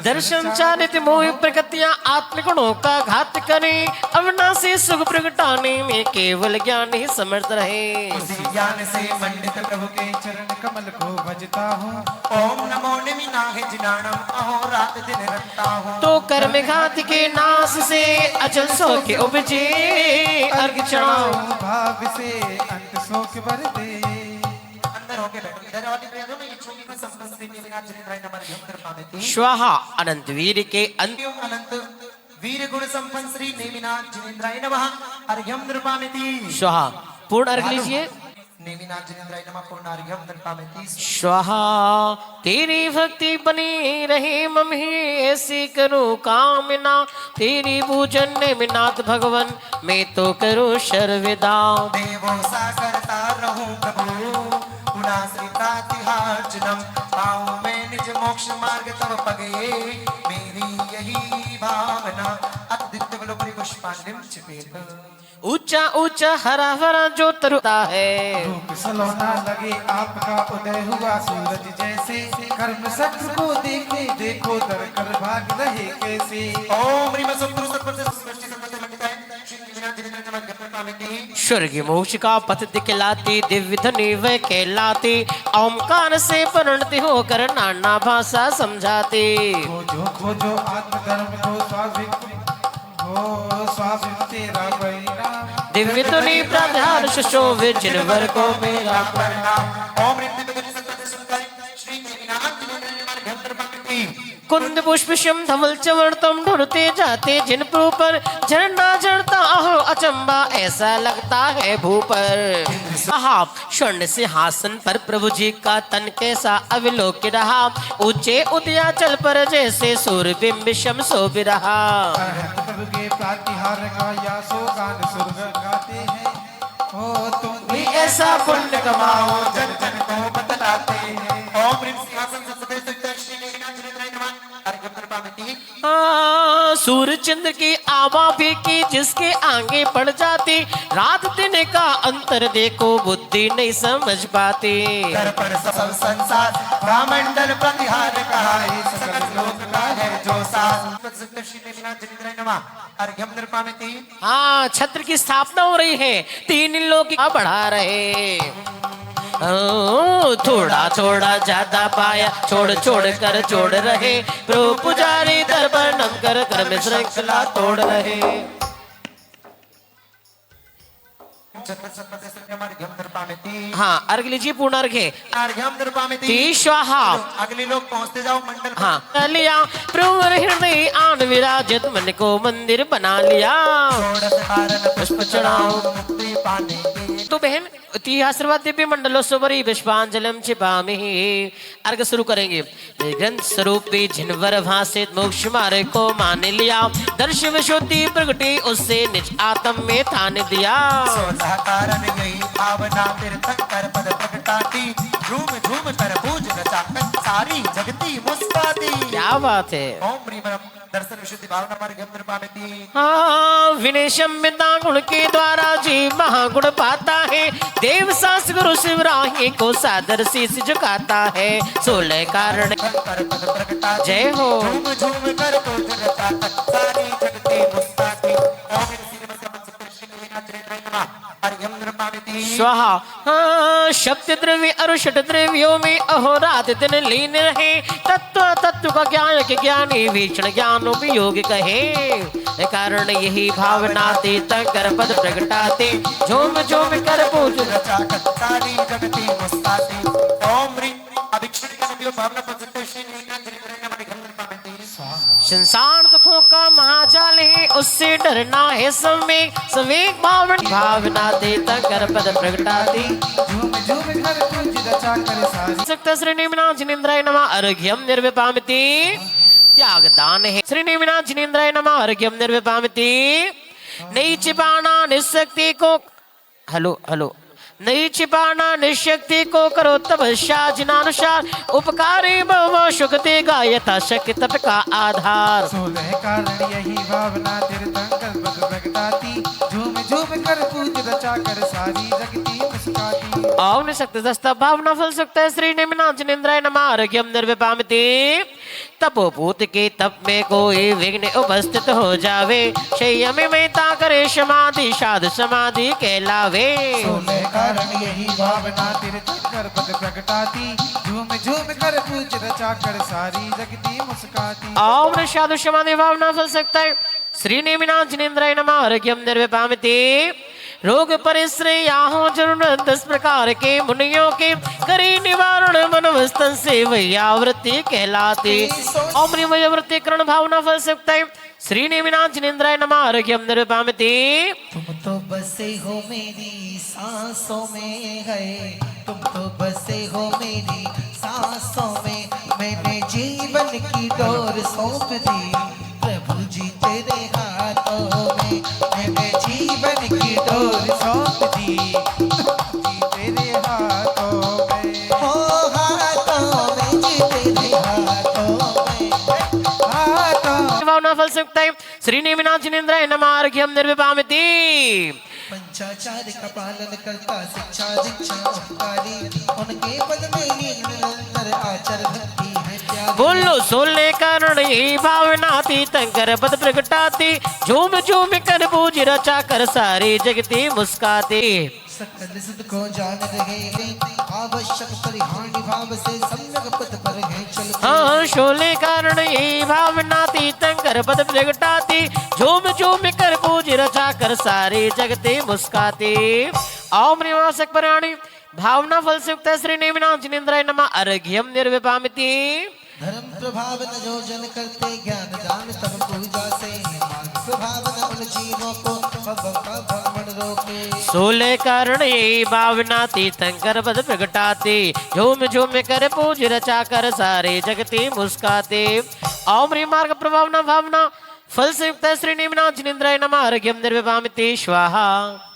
दर्शन चारित मोह प्रकृतियां आत्मगुणों का घात करे। अविनाशी सुख प्रगटाने में केवल ज्ञान ही समर्थ रहे।
उसी ज्ञान से मंडित प्रभु के चरण कमल को भजता हूँ। ओम नमो निमिनाह जिनाणम अहो रात दिन रखता हूँ।
तो कर्म घात के नाश से अचल सौख्य उपजे। अर्घ चढ़ाओ
भाव से अंत शोक वर दे। अंदर होके बैठो। इधर वाली प्रियजनों में इच्छुकी को संपत्ति निमिनाथ जिनेंद्राय नमः यंत्र पामेति।
स्वाहा। अनंत वीर के
अनंत वीर गुण संपन्न श्री नेमिनाथ जिनेंद्राय नमः अर्घ्यम नृपामेति।
स्वाहा। पूर्ण अर्घ लीजिए।
नेमिनाथ जिनेंद्राय नमः पूर्ण अर्घ्यम नृपामेति।
स्वाहा। तेरी भक्ति बनी रहे मम ही ऐसी करूं कामना। तेरी पूजन नेमिनाथ भगवान मैं तो करूं सर्वदा।
देवो सा करता रहूं प्रभु पुना श्री प्रातिहार्चनम। पाऊं मैं निज मोक्ष मार्ग तब पगे मेरी यही भावना। अद्वितीय बलोपरि पुष्पांजलिम चिपेत।
ऊंचा ऊंचा हरा भरा जो तरुता है।
रूप सलोना लगे आपका उदय हुआ सूरज जैसे। कर्म शत्रु को देखे देखो दर कर भाग रहे कैसे। ओम ह्रीम शत्रु सत्पथ सृष्टि संपत्ति मंडिताय श्री नेमिनाथ जिनेंद्राय नमः यंत्र पामेति।
स्वर्ग मोक्ष का पथ दिखलाती दिव्य धनी वह कहलाती। ओमकार से परिणति होकर नाना भाषा समझाती।
खोजो आत्मधर्म को स्वाभाविक हो स्वाभाविक तेरा परिणाम।
दिव्य धनी प्राधान सुशोभित जिनवर को मेरा
प्रणाम। ओम ह्रीम दिव्य संपत्ति सुनकर श्री नेमिनाथ जिनेंद्राय नमः यंत्र पामेति।
कुंद पुष्पशम धवल चवर्तम ढूंढते जाते जिन पर झरना झरता अहो अचंबा ऐसा लगता है भूपर। स्वर्ण सिंहासन पर प्रभु जी का तन कैसा अविलोक रहा। ऊंचे उदयाचल पर जैसे सूर्यबिंब शमशोभ रहा।
प्रभु के प्रातिहार का या सो गान स्वर्ग गाते हैं। हो तुम भी ऐसा पुण्य कमाओ जन जन को बतलाते हैं। ओम ह्रीम सिंहासन सत्सते सुतर श्री नेमिनाथ जिनेंद्राय नमः अर्घ्यम नृपामेति।
सूर्य चंद्र की आभा भी की जिसके आगे पड़ जाती। रात दिन का अंतर देखो बुद्धि नहीं समझ पाती।
दर्पण सब संसार ब्रह्मंडल प्रतिहार कहा सकल लोक का है जो साथ। श्री नेमिनाथ जिनेंद्राय नमः अर्घ्यम नृपामेति।
हाँ, छत्र की स्थापना हो रही है। 3 लोग बढ़ा रहे। थोड़ा थोड़ा ज्यादा पाया, छोड़ छोड़ कर जोड़ रहे, प्रभु पुजारी दर पर नम कर कर में श्रृंखला तोड़ रहे। हाँ, अर्घ लीजिए, पूर्ण अर्घ है। स्वाहा।
अगले लोग पहुंचते जाओ मंडल।
हाँ, लिया प्रभु हृदय आन विराजित, मन को मंदिर बना लिया, पुष्प चढ़ाओ
मुक्ति पाने के।
तो बहन ती आशीर्वाद दिव्य मंडलोस्वरी विश्वांजलम छिपामि। अर्घ शुरू करेंगे। ग्रंथ स्वरूपी जिनवर भाषित मोक्ष मार्ग को मान लिया, दर्श विशुद्धि प्रगटी उससे निज आत्म में थान दिया।
सोलह कारण यही भावना तीर्थंकर पद प्रगटाती, झूम झूम कर पूज रचाकन सारी जगती मुस्काती।
क्या बात है।
ओम प्रीमरम दर्शन विशुद्धि भावना मार्ग गंधर्व पामिति।
हाँ, विनय संविदा गुण के द्वारा जीव महागुण पाता है, देव सास गुरु शिवराही को सादर शीश झुकाता है। 16 कारण जय हो।
झूम झूम कर पूज रचाकन सारी जगती मुस्काती। ओम
स्वाहा। हाँ, शब्द द्रव्य अरुषट द्रव्यों में अहोरात दिन लीन रहे, तत्व तत्व का ज्ञान के ज्ञानी भीषण ज्ञान उपयोग कहे। कारण यही भावना तीर्थंकर पद प्रगटाते, झूम झूम कर पूज
रचाकन सारी जगती मुस्काती। ओम ह्रीं अभिक्षण भावना पद श्री
संसार दुखों का महाजाल है, उससे डरना है समय, सवेग भावना देता कर पद प्रगटाती,
झूम झूम कर पूज रचा कर सारी।
सक्त श्री नेमिनाथ जिनेन्द्राय नमः। अर्घ्यम निर्विपामिति। त्याग दान है। श्री नेमिनाथ जिनेन्द्राय नमः। अर्घ्यम निर्विपामिति। नहीं छिपाना निशक्ति को, हेलो हेलो, नहीं छिपाना निशक्ति को करो तपस्या जिनानुसार, उपकारी भव सुख देगा यथा शक्ति तप का आधार।
16 कारण यही भावना तीर्थंकर पद प्रगटाती, झूम झूम कर पूज रचा कर सारी जगती मुस्काती।
ओम शक्ति दस्ता भावना फल सकता है। श्री नेमिनाथ जिनेन्द्राय नमः। अर्घ्यम निर्विपामिति। तपोभूत के तप में कोई विघ्न उपस्थित हो जावे, शय्या में मेहता करे समाधि साध समाधि कहलावे।
16 कारण यही भावना तीर्थंकर पद प्रगटाती, झूम झूम कर पूज रचा कर सारी जगती मुस्काती।
ओम साधु समाधि भावना फल सकता है। श्री नेमिनाथ जिनेन्द्राय नमः। अर्घ्यम निर्विपामिति। रोग परिश्रय हो जरूरत 10 प्रकार के मुनियों के, करी निवारण मनोवस्थन से वैयावृत्ति कहलाती। ओम वैयावृत्ति करण भावना फल सकता है। श्री नेमिनाथ जिनेन्द्राय नमः। अर्घ्यम निर्विपामिति।
तुम तो बसे हो मेरी सांसों में है, तुम तो बसे हो मेरी सांसों में, मैंने जीवन की डोर सौंप दी प्रभु जी तेरे हाथों में, मैंने जीवन की डोर सौंप दी जी तेरे हाथों में। हो हाथों में जी तेरे हाथों में, हाथों।
भावना फल सकता है। श्री नेमिनाथ जिनेन्द्राय नमः। अर्घ्यम निर्विपामिति।
पंचाचार्य का पालन करता शिक्षा दीक्षा उपकारी, उनके पद में लीन निरंतर आचर भक्ति है प्यारी।
बोलो 16 कारण यही भावना तीर्थंकर पद प्रगटाती, झूम झूम कर पूज रचा कर सारी जगती मुस्काती।
सकल सुध को जान रहे हैं, आवश्यक परिहानि भाव से सम्यक पद पर है चलते।
हाँ, 16 कारण यही भावना तीर्थंकर पद प्रगटाती, झूम झूम कर पूज रचा कर सारी जगती मुस्काती। ओम निवासक प्राणी भावना फल सुक्त श्री नेमिनाथ जिनेन्द्राय नमः। अर्घ्यम निर्विपामिति।
धर्म प्रभाव न जो जन करते ज्ञान दान तब पूजा से, मान प्रभाव न उन जीवों को भ्रमण रोके।
16 कारण यही भावना तीर्थंकर पद प्रगटाती, झूम झूम कर पूज रचा कर सारे जगती मुस्काते। ओम मार्ग प्रभावना भावना फल से युक्त श्री नेमिनाथ जिनेन्द्राय नमः। अर्घ्यम निर्विपामिति। स्वाहा।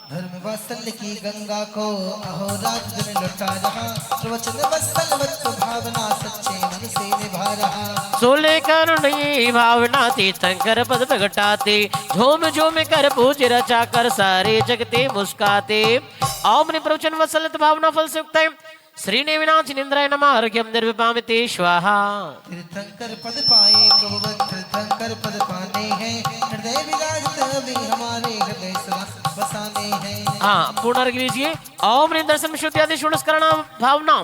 धर्म वत्सल की गंगा को अहोरात दिन लुटा रहा, प्रवचन वत्सल वत्स भावना सच्चे मन से निभा रहा।
16 कारण यही भावना तीर्थंकर पद प्रगटाते, झूम झूम कर पूज रचा कर सारे जगते मुस्काते। ओम प्रवचन वत्सलित भावना फल से युक्त श्री नेमिनाथ जिनेन्द्राय नमः। अर्घ्यम निर्विपामिति। स्वाहा।
तीर्थंकर पद पाए प्रभु तीर्थंकर पद पाने हैं, हृदय विराजित अभी हमारे हृदय बसाने हैं।
हाँ पूर्ण अर्घ लीजिए। ओम ह्रीं दर्शन शुद्ध्यादि षोडशकरण भावना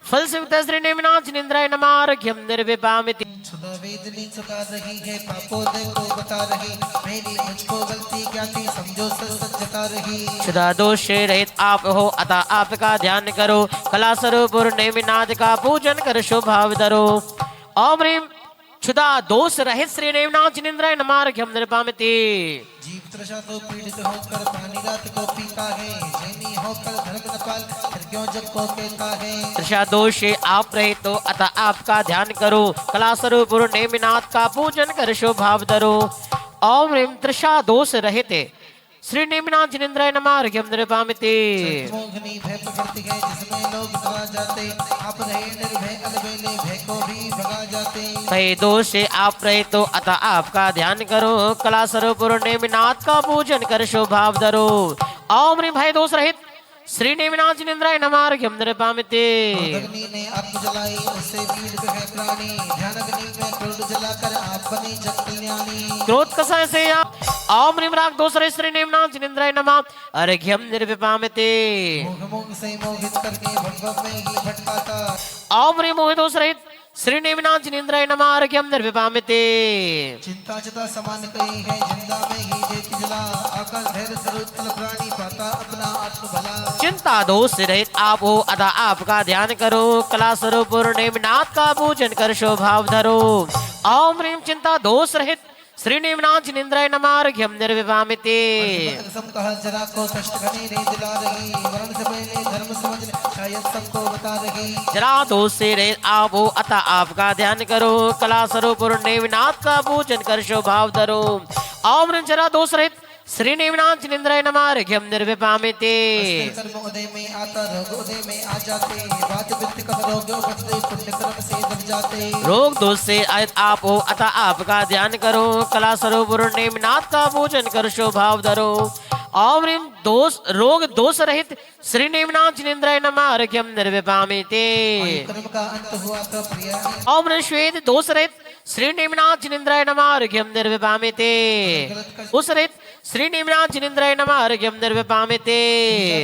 फल से श्री नेमिनाथ जिनेन्द्राय नमः। अर्घ्यम निर्विपामिति।
सुधा वेदनी सुता रही है, पापोदय को बता रही, मेरी मुझको गलती क्या थी समझो सच जता रही।
क्षुधा दोष रहित आप हो अतः आपका ध्यान करो, कला स्वरूप नेमिनाथ का पूजन कर शोभाव धरो। ओम ह्रीं क्षुधा दोष रहित श्री नेमिनाथ जिनेन्द्राय नमः। अर्घ्यम निर्विपामिति।
जीव तृषा तो पीड़ित होकर पानी रात को पीता है, जैनी होकर धर्म न पाल फिर क्यों जग को कहता है।
तृषा दोष आप रहे तो अतः आपका ध्यान करो, कला स्वरूप नेमिनाथ का पूजन कर शोभाव धरो। ओम ह्रीं तृषा दोष रहित श्री नेमिनाथ जिनेन्द्राय नमः। अर्घ्यम निर्विपामिति।
मोहिनी भय प्रकृति है जिसमें लोग डरा जाते, आप रहे निर्भय अलबेले भय को भी भगा जाते।
भय दोष आप रहे तो अतः आपका ध्यान करो, कला स्वरूप नेमिनाथ का पूजन कर शोभाव धरो। ओम ह्रीं भय दोष रहित श्री नेमिनाथ जिनेन्द्राय नमः। अर्घ्यम निर्विपामिति।
अग्नि ने आग जलाई उससे पीड़ित है प्राणी, ध्यान अग्नि में क्रोध जलाकर आप बने जग कल्याणी।
क्रोध कषाय से आप। ओम ह्रीं राग दोष रहित श्री नेमिनाथ जिनेन्द्राय नमः। अर्घ्यम निर्विपामिति।
मोह से मोहित करके भगवत में ही भटकाता,
ओम ह्रीं मोह दोष रहित श्री नेमिनाथ जिनेन्द्राय नमः। अर्घ्यम निर्विपामिति।
चिंता चिता समान कही है जिंदा में ही देती जला, आकर धैर्य स्वरूप तल प्राणी पाता अपना आत्म भला।
चिंता दोष रहित आप हो अतः आपका ध्यान करो, कला स्वरूप नेमिनाथ का पूजन कर शोभाव धरो। ओम ह्रीं चिंता दोष रहित श्री नेमिनाथ जिनेन्द्राय नमः। अर्घ्यम निर्विपामिति।
कहा जरा को कष्ट घनी नहीं दिला रही, वर्ण से पहले धर्म समझ शायद सबको बता रही।
जरा दोष से रहित आप हो अतः आपका ध्यान करो, कला स्वरूप नेमिनाथ का पूजन कर शोभाव धरो। ओम ह्रीं जरा दोष रहित श्री नेमिनाथ जिनेन्द्राय नमः। अर्घ्यम निर्विपामिति।
कर्म उदय में आता रोग उदय में आ जाते, बात वित्त कब रोग बदले पुण्य कर्म से दब जाते।
रोग दोष से आयत आप हो अतः आपका ध्यान करो, कला स्वरूप नेमिनाथ का पूजन कर शोभाव धरो। ओम ह्रीं दोष रोग दोष रहित श्री नेमिनाथ जिनेन्द्राय नमः। अर्घ्यम निर्विपामिति।
कर्म का अंत हुआ तो प्रिय।
ओम ह्रीं श्वेत दोष रहित श्री नेमिनाथ जिनेन्द्राय नमः। अर्घ्यम निर्विपामिति। उस रहित श्री नेमिनाथ जिनेन्द्राय नमः। अर्घ्यम निर्विपामिति।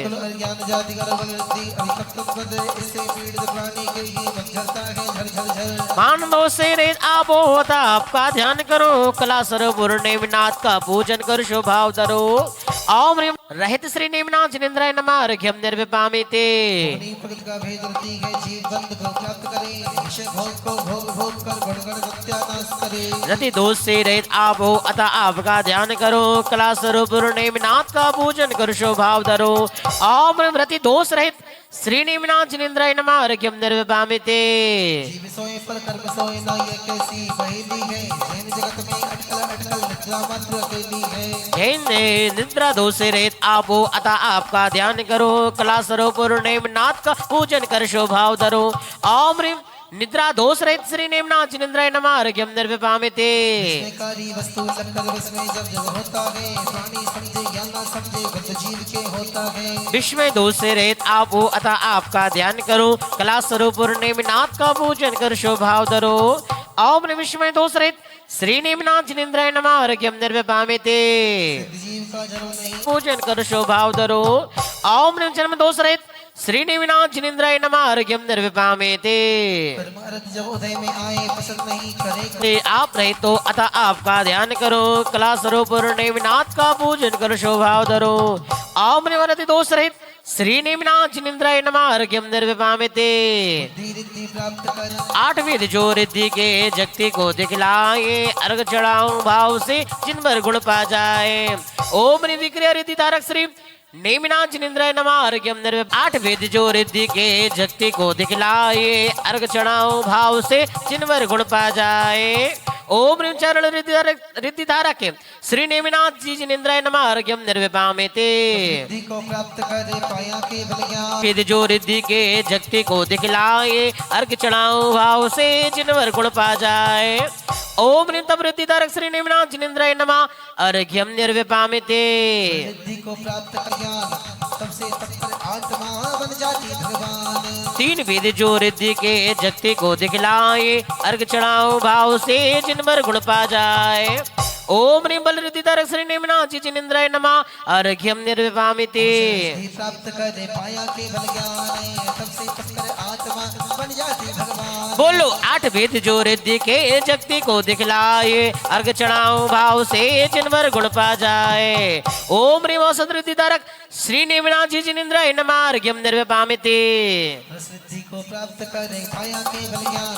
ज्ञान जाति गर्भ वृद्धि अभितप्त पद इससे पीड़ित प्राणी के ही मन झरता है झर झर झर।
मान दोष से रहित आप हो अतः आपका ध्यान करो, कला स्वरूप नेमिनाथ का पूजन कर शोभाव धरो। ओम ह्रीं रहित श्री नेमिनाथ जिनेन्द्राय नमः। अर्घ्यम निर्विपामिति।
प्रकृति का भेद रति है जीव बंध को प्राप्त करे, विषय भोग को भोग भोग कर गणगण सत्यानाश करे।
रति दोष से रहित आप हो अतः आपका ध्यान करो, कला स्वरूप नेमिनाथ का पूजन कर शोभाव धरो। ओम ह्रीं रति दोष रहित श्री नेमिनाथ जिनेन्द्राय नमः। अर्घ्यम निर्विपामिति।
जीव सोए पर कर्म सोए ना ये कैसी पहेली है, जैन जगत में अटकल अटकल निद्रा मात्र अकेली है।
जैन निद्रा दोष से रहित आप हो अतः आपका ध्यान करो, कला स्वरूप नेमिनाथ का पूजन कर शोभाव धरो। ओम ह्रीं निद्रा दोष रहित श्री नेमिनाथ जिनेन्द्राय नमः। अर्घ्यम निर्विपामिति।
विस्मयकारी वस्तु लगकर विस्मय जब जब होता है, प्राणी समझे या ना समझे बद्ध जीव के होता है।
विस्मय दोष से रहित आप हो अतः आपका ध्यान करो, कला स्वरूप नेमिनाथ का पूजन कर शोभाव धरो। ओम ह्रीं विस्मय दोष रहित श्री नेमिनाथ जिनेन्द्राय नमः। अर्घ्यम निर्विपामिति।
जीव का जन्म नहीं
पूजन कर शोभाव धरो। ओम ह्रीं जन्म दोष रहित श्री नेमिनाथ जिनेन्द्राय नमः। अर्घ्यम निर्विपामिति।
कर्म अर्थ जब उदय में आए पसंद नहीं करे,
आप रहे तो अतः आपका ध्यान करो, कला स्वरूप नेमिनाथ का पूजन कर शोभाव धरो। ओम ह्रीं रति दोष रहित श्री नेमिनाथ जिनेन्द्राय नमः। अर्घ्यम निर्विपामिति।
रिद्धि प्राप्त कर
8 वेद जो रिद्धि के जगति को दिखलाए, अर्घ चढ़ाऊं भाव से जिन पर गुण पा जाए। ओम ह्रीं विक्रिया रिद्धि धारक श्री नेमिनाथ जिनेन्द्राय नमः। अर्घ्यम निर्विपामिति। 8 वेद जो रिद्धि के जगति को दिखलाए, अर्घ चढ़ाऊं भाव से जिन पर गुण पा जाए। ओम ह्रीं चरण रिद्धि धारक श्री नेमिनाथ जी जिनेन्द्राय नमः। अर्घ्यम निर्विपामिति।
रिद्धि को प्राप्त करे पाया केवल ज्ञान,
वेद जो रिद्धि के जगति को दिखलाए, अर्घ चढ़ाऊं भाव से जिन पर गुण पा जाए। ओम ह्रीं तप रिद्धि धारक श्री नेमिनाथ जिनेन्द्राय नमः। अर्घ्यम निर्विपामिति।
रिद्धि को प्राप्त कर ज्ञान, तब से तत्पर आत्मा बन जाती भगवान।
3 वेद जो रिद्धि के जगति को दिखलाए, अर्घ चढ़ाऊं भाव से जिन पर गुण पा जाए। ओम ह्रीं बलरुद्धितारक श्री नेमिनाथ जी जिनेन्द्राय नमः अर्घ्यम निर्विभामिति
प्राप्त कर पाया केवल ज्ञान तब से पकड़ आत्मा बन जाती भगवान।
बोलो 8 वेद जो रिद्धि के जगती को दिखलाए अर्घ चढ़ाओ भाव से जिनवर गुण पा जाए। ओम ह्रीं औसत रिद्धितारक श्री नेमिनाथ जी जिनेन्द्राय नमः अर्घ्यम निर्विभामिति
सिद्धि को प्राप्त कर पाया केवल ज्ञान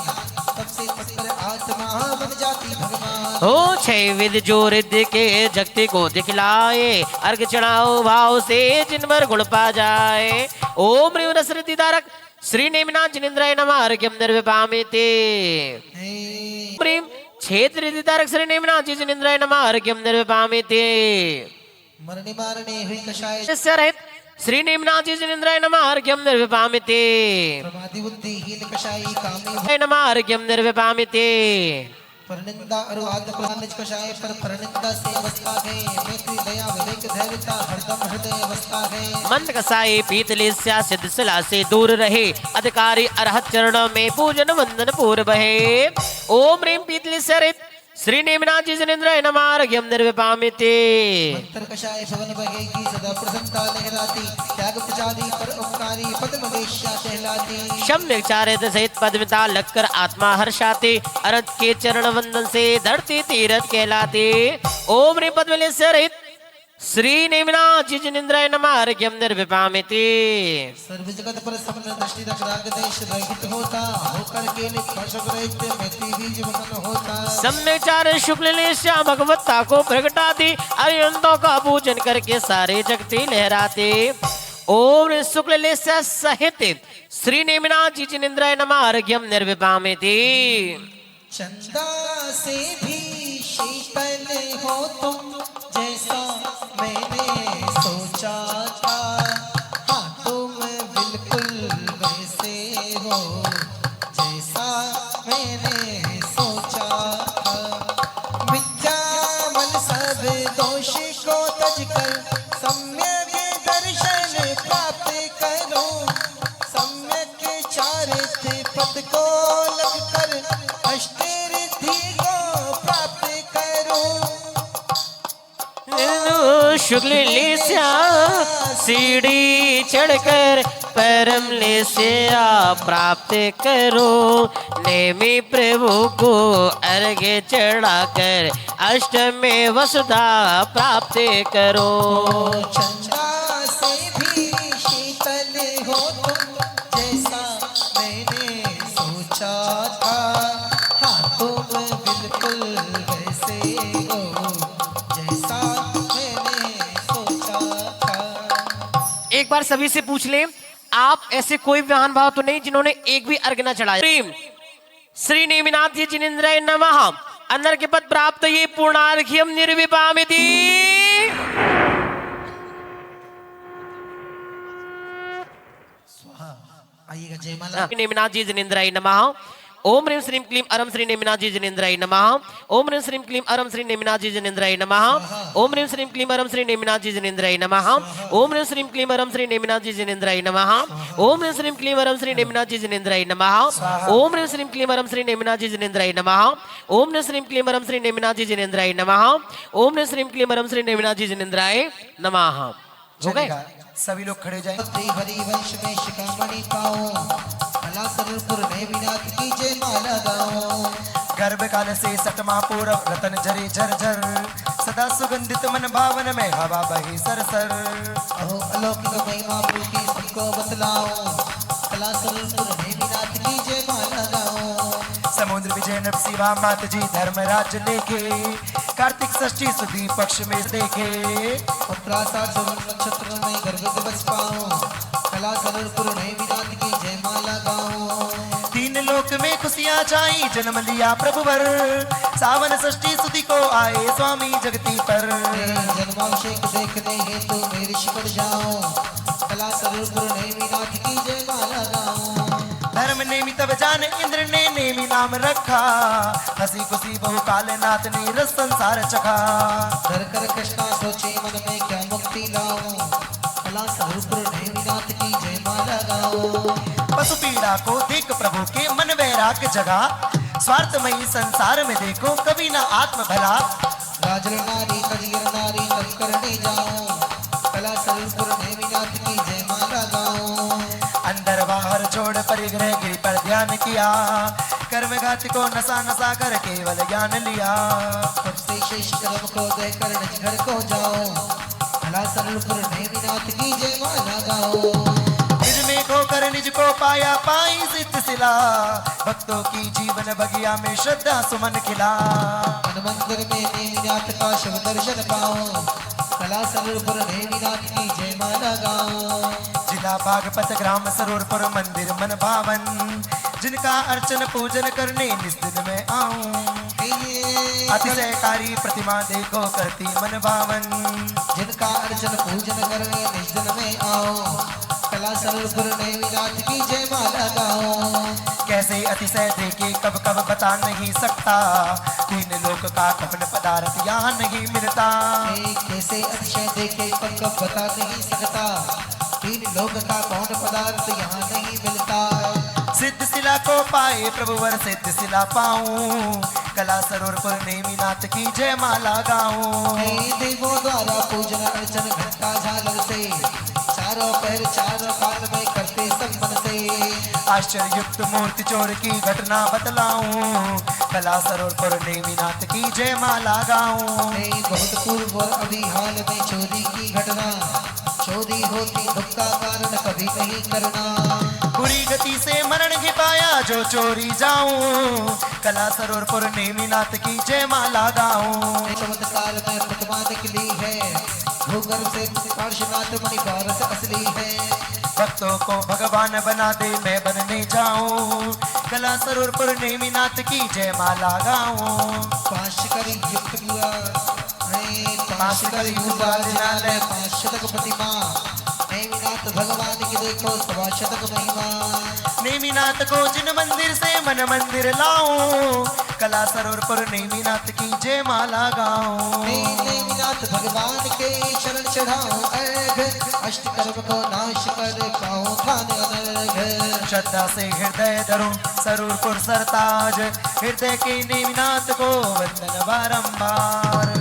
तब से पकड़ आत्मा बन जाती भगवान।
हो 6 वेद जो रिद्धि के जगती को दिखलाए अर्घ चढ़ाओ भाव से जिनवर गुण पा जाए। ओम ह्रीं रस रिद्धितारक श्री नेमिनाथ जिनेन्द्राय नमः अर्घ्यम निर्विभामिति ह्रीं क्षेत्र रिद्धितारक श्री नेमिनाथ जी जिनेन्द्राय नमः अर्घ्यम निर्विभामिति
मरने मारने हुई कषाय
रहित श्री नेमिनाथ जी जिनेन्द्राय नमः अर्घ्यम निर्विभामिति
प्रमादि बुद्धिहीन कषाई कामी
नमः अर्घ्यम निर्विभामिति
परनिंदा और आत्मप्रधान निज कषाय पर परनिंदा से बसता है मैत्री दया विवेक धैर्यता हरदम हृदय बसता है।
मंद कसाई पीतलेस्या सिद्ध सला से दूर रहे अधिकारी अरहत चरणों में पूजन वंदन पूर्व बहे। ओम ह्रीं पीतलेस्या रहित श्री नेमिनाथ जी जिनेन्द्राय नमः अर्घ्यम निर्विभामिति
मंत्र कषाय भवन बहेगी सदा प्रसन्नता लहराती त्याग प्रचारी पर उपकारी पद्मवेश्या कहलाती।
सम्यक चारित सहित पद्मिता लगकर आत्मा हर्षाती अरहत के चरण वंदन से धरती तीरथ कहलाती। ओम ह्रीं पद्मलेस्या रहित श्री नेमिनाथ जी जिनेन्द्राय नमः अर्घ्यम निर्विभामिति
सर्व जगत पर समन दृष्टि रख राग देश रहित होता होकर के निष्कर्षक रहित मैत्री बीज वमन होता।
सम्यक चारित शुक्ल लेस्या भगवत्ता को प्रगटाती अरिहंतों का पूजन करके सारे जगती लहराते। ओम शुक्ल लेस्या सहित श्री नेमिनाथ जी जिनेन्द्राय नमः अर्घ्यम निर्विभामिति
चंदा से भी शीतल हो तुम जैसा मैंने सोचा था हाँ तुम बिल्कुल वैसे हो जैसा मैंने सोचा था। विद्यामल सब दोष को तज कर सम्यक दर्शन प्राप्त करो सम्यक चारित्र पद को लग कर अष्टरिद्धि को प्राप्त करो।
शुक्ल लेस्या सीढ़ी चढ़कर परम लेस्या प्राप्त करो नेमि प्रभु को अर्घ्य चढ़ाकर अष्टमी वसुधा प्राप्त करो।
चंदा से भी शीतल हो तुम जैसा मैंने सोचा था हाँ तुम बिल्कुल वैसे हो जैसा मैंने सोचा था।
एक बार सभी से पूछ लें आप ऐसे कोई महानुभाव तो नहीं जिन्होंने एक भी अर्घ न चढ़ाया। श्री नेमिनाथ जी जिनेन्द्राय नमः अंदर के पद प्राप्त ये पूर्णार्घ्यम निर्विभामिति
आइएगा जयमाला।
नेमिनाथ जी जिनेन्द्राय नमः ओम ह्रीं श्रीं क्लीं अरम श्री नेमिनाथ जी जिनेन्द्राय नमः ओम ह्रीं श्रीं क्लीं अरम श्री नेमिनाथ जी जिनेन्द्राय नमः ओम ह्रीं श्रीं क्लीं अरम श्री नेमिनाथ जी जिनेन्द्राय नमः ओम ह्रीं श्रीं क्लीं अरम श्री नेमिनाथ जी जिनेन्द्राय नमः ओम ह्रीं श्रीं क्लीं अरम श्री नेमिनाथ जी जिनेन्द्राय नमः ओम ह्रीं श्रीं क्लीं अरम श्री नेमिनाथ जी जिनेन्द्राय नमः ओम ह्रीं श्रीं क्लीं अरम श्री नेमिनाथ जी जिनेन्द्राय नमः ओम ह्रीं श्रीं क्लीं अरम श्री नेमिनाथ जी जिनेन्द्राय नमः। हो गए
सभी लोग खड़े जाएं।
हरि वंश में शिखामणि पाओ कला सरपुर नेमिनाथ की जय माला गाओ।
गर्भ काल से सतमा पूरब रतन झरे झर झर सदा सुगंधित मन भावन में हवा बही सर सर।
अहो अलौकिक महिमा की सबको बतलाओ कला सरपुर नेमिनाथ की जय माला गाओ।
समुद्र विजय नरसिंहा मात जी धर्मराज लेके कार्तिक षष्ठी सुदी पक्ष में देखे
उत्तराषाढ़ नक्षत्र में गर्भ दिवस पाओ कला सरपुर नेमिनाथ की जय माला गाओ।
तीन लोक में खुशियां छाई जन्म लिया प्रभु वर सावन षष्ठी सुदी को आए स्वामी जगती पर।
जन्माभिषेक देखने हेतु मेरी शिवर जाओ कला सरपुर नेमिनाथ की जय माला गाओ।
धर्म नेमी तब जान इंद्र ने नेमी नाम रखा हंसी खुशी बहु कालनाथ ने रस संसार चखा।
धर कर कृष्णा सोचे मन में क्या मुक्ति लाऊं कला सरपुर नेमिनाथ की जय माला गाओ।
पशु पीड़ा को देख प्रभु के मन वैराग्य जगा स्वार्थमयी संसार में देखो कभी ना आत्म भला।
काजल नारी करियर नारी तब करने जाऊं कला सरूपुर नेमिनाथ की जय माला गाऊं
अंदर बाहर छोड़ परिग्रह गिरी पर ध्यान किया कर्म घात को नसा नसा कर केवल ज्ञान लिया
सबसे शेष कर्म को देकर निज घर को जाऊं कला सरूपुर नेमिनाथ की जय माला गाऊं
निज में खोकर निज को पाया पाई सिद्ध सिला भक्तों की जीवन बगिया में श्रद्धा सुमन खिला
मन मंदिर में नेमिनाथ का शिव दर्शन पाऊं कला सरूपुर नेमिनाथ की जय माला गाऊं
जिला बागपत ग्राम सरोरपुर मंदिर मन भावन जिनका अर्चन पूजन करने निज दिन में आऊं अतिशयकारी प्रतिमा देखो करती मन भावन
जिनका अर्चन पूजन करने निज दिन में आऊं कला सरूपुर नेमिनाथ की जय माला गाऊं
कैसे अतिशय देखे कब कब बता नहीं सकता तीन लोक का कपन पदार्थ यहाँ नहीं मिलता
कैसे अतिशय देखे कब कब बता नहीं सकता तीन लोक का कौन पदार्थ यहाँ नहीं मिलता
सिद्ध शिला को पाए प्रभुवर सिद्ध शिला पाऊं कला सरोरपुर नेमिनाथ की जय माला गाऊं
देवों द्वारा पूजन अर्चन घंटा झालर से चारों पैर चारों काल में करते संबन से
आश्चर्य युक्त मूर्ति चोर की घटना बतलाऊं कला सरोरपुर नेमिनाथ की जय माला गाऊं
बहुत पूर्व और अभी हाल में चोरी की घटना चोरी होती दुख का कारण कभी नहीं करना
बुरी गति से मरण ही पाया जो चोरी जाऊं कला सरोरपुर नेमिनाथ की जय माला गाऊं
चमत्कार में प्रतिमा निकली है भूगर्भ से पार्श्वनाथ मणि भारत असली है
भक्तों को भगवान बना दे मैं बनने जाऊं कला सरोरपुर नेमिनाथ की जय माला गाऊं
पाश कर युक्त हुआ
पाश कर युवा जिनालय
5 शतक प्रतिमा नेमिनाथ भगवान की देखो 1 शतक महिमा
नेमिनाथ को जिन मंदिर से मन मंदिर लाऊं कला सरोरपुर नेमिनाथ की जय माला गाऊं
नेमिनाथ भगवान के शरण चढ़ाऊं अर्घ अष्ट कर्म को नाश कर पाऊं थान अनर्घ
श्रद्धा से हृदय धरूं सरोरपुर सरताज हृदय के नेमिनाथ को वंदन बारंबार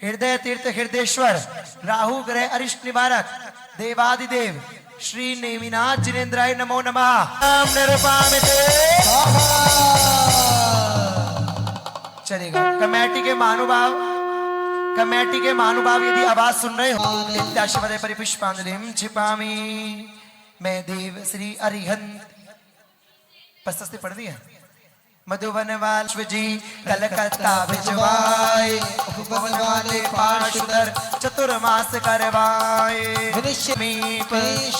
हृदय तीर्थ हृदयेश्वर राहु ग्रह अरिष्ट निवारक देवादिदेव श्री नेमिनाथ जिनेन्द्राय नमो नमः चलेगा कमेटी के महानुभाव यदि आवाज सुन रहे हो इत्याशवदे परिपुष्पांजलिं छिपामि मैं देव श्री अरिहंत प्रशस्ति पढ़ दी है मधुबन वाल जी कलकत्ता भिजवाए उपवन वाले पार्षदर चतुर्मास करवाए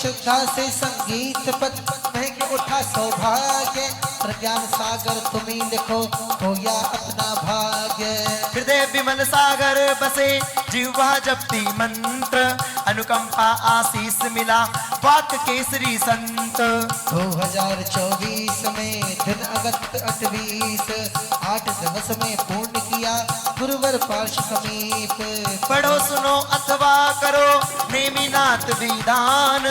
शुद्धा से संगीत पद महक उठा सौभाग्य प्रज्ञान सागर तुम्ही लिखो होया अपना भाग्य
हृदय विमल सागर बसे जिह्वा जपती मंत्र अनुकंपा आशीष मिला वाक केसरी संत
2024 में दिन अगस्त 28 8 दिवस में पूर्ण किया गुरुवर पार्श समीप
पढ़ो सुनो अथवा करो नेमिनाथ विधान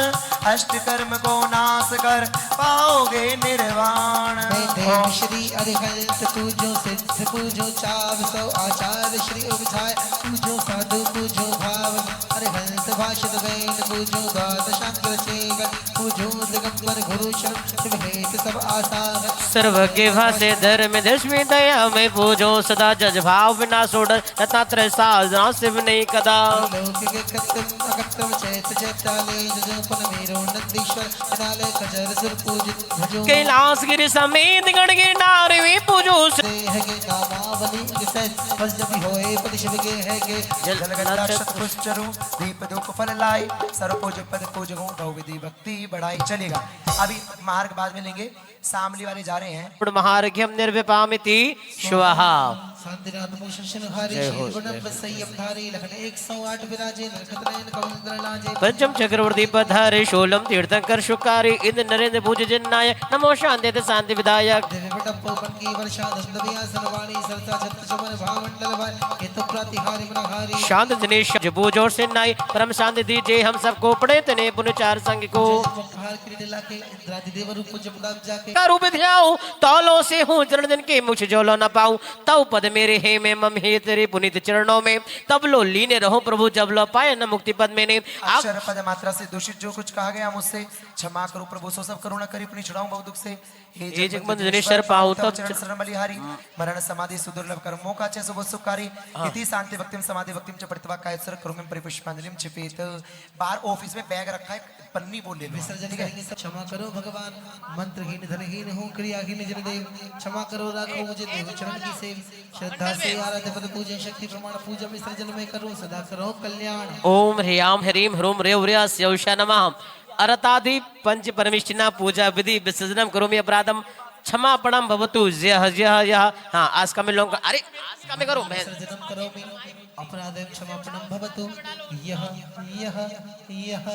अष्ट कर्म को नाश कर पाओगे निर्वाण
देव श्री अरिहंत पूजो सिद्ध पूजो 400 आचार्य श्री उपधाय पूजो साधु पूजो भाव अरिहंत भाषद वेद पूजो द्वादशांकर चेगन पूजो दिगंबर गुरु शरण हेत सब आशा
सर्वज्ञ भाषे धर्म दशमी दया में पूजो सदा जज भाव बिना सोडर दत्तात्रय साधना शिव नहीं कदा
लौकिक कृत्रिम अकृत्रिम चैत चैताले जजोपन मेरो नंदीश्वर नाले कजर सुर पूजित भजो
कैलाश गिरि समेत गण गिरनार वे पूजो
है के नामावली जिसे बस जब होए पद शिव के है के
जल गंगा पुष्चरु दीप धूप फल लाई सर्व पूज पद पूजो बहुविधि भक्ति बढ़ाई चलेगा अभी मार्ग बाद में लेंगे सामली वाले जा रहे हैं
महार्घ्यम निर्विपामिति स्वाहा
शांतिनाथ भूषण हरि श्री गुणम संयम धारी लखन 108 विराजे नरखतनयन कमल लाजे
पंचम चक्रवर्ती पधारे शोलम तीर्थंकर शुकारी इंद्र नरेंद्र भुज जन्नाय नमो शांति शांति विधायक
दिव्य पटप की वर्षा दंडविया सनवाणी सरसा छत्र चमन भामंडल वाय हेतु प्रतिहारी मनहारी
शांत दिनेश जबू जोर से नाई परम शांति दीजिए हम सबको पड़े तने पुण्य चार संग को
पहाड़ क्रीडला के इंद्रादि देव रूप जब जाके
रूप ध्याऊं तौलों से हूँ चरण दिन के मुझ जोलो न पाऊं तव पद मेरे हे मैं मम हे तेरे पुनीत चरणों में तब लो लीने रहो प्रभु जब लो पाए न मुक्ति पद मैंने आप
अक्षर पद मात्रा से दूषित जो कुछ कहा गया मुझसे क्षमा करो प्रभु, सो सब करुणा करी अपनी छुड़ाऊं बहु दुख से।
हे जगबंधु जनेश्वर पाहु तब
चरण शरण बलिहारी मरण समाधि सुदुर्लभ कर्मों का चे सुबह सुखारी इति शांति भक्तिम समाधि भक्तिम च प्रतिभा कायसर करुणिम परिपुष्पांजलिम छिपेत। बाहर ऑफिस में बैग रखा है, पन्नी बोल ले
विसर्जन करेंगे सब। क्षमा करो भगवान, मंत्रहीन धनहीन हूँ, क्रियाहीन जनदेव, क्षमा करो राखो मुझे देव चरण की सेव। श्रद्धा से आराध्य पद पूजन शक्ति प्रमाण पूजा विसर्जन में करो सदा करो कल्याण।
ओम ह्रीयाम ह्रीम ह्रूम रेव ह्र्यस्यौषा नमः अरतादि पंच परमिष्टिना पूजा विधि विसर्जनम करोमि अपराधम क्षमापणम भवतु यह यह यह। हाँ आज का मैं लोगों का अरे आज का मैं करूँ मैं
विसर्जनम करोमि अपराधम क्षमापणम भवतु यह यह यह।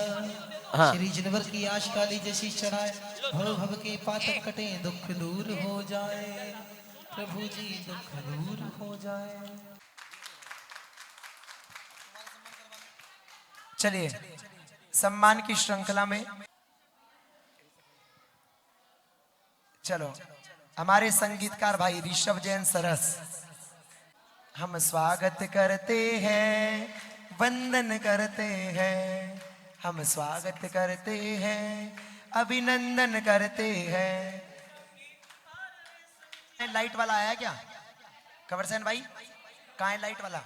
हाँ।
श्री जनवर की आश काली जैसी चढ़ाए भव भव के पातक कटे दुख दूर हो जाए प्रभु जी दुख दूर हो जाए।
चलिए सम्मान की श्रृंखला में चलो हमारे संगीतकार भाई ऋषभ जैन सरस हम स्वागत करते हैं वंदन करते हैं, हम स्वागत करते हैं अभिनंदन करते हैं। लाइट वाला आया क्या? कवर सेन भाई कहाँ है लाइट वाला?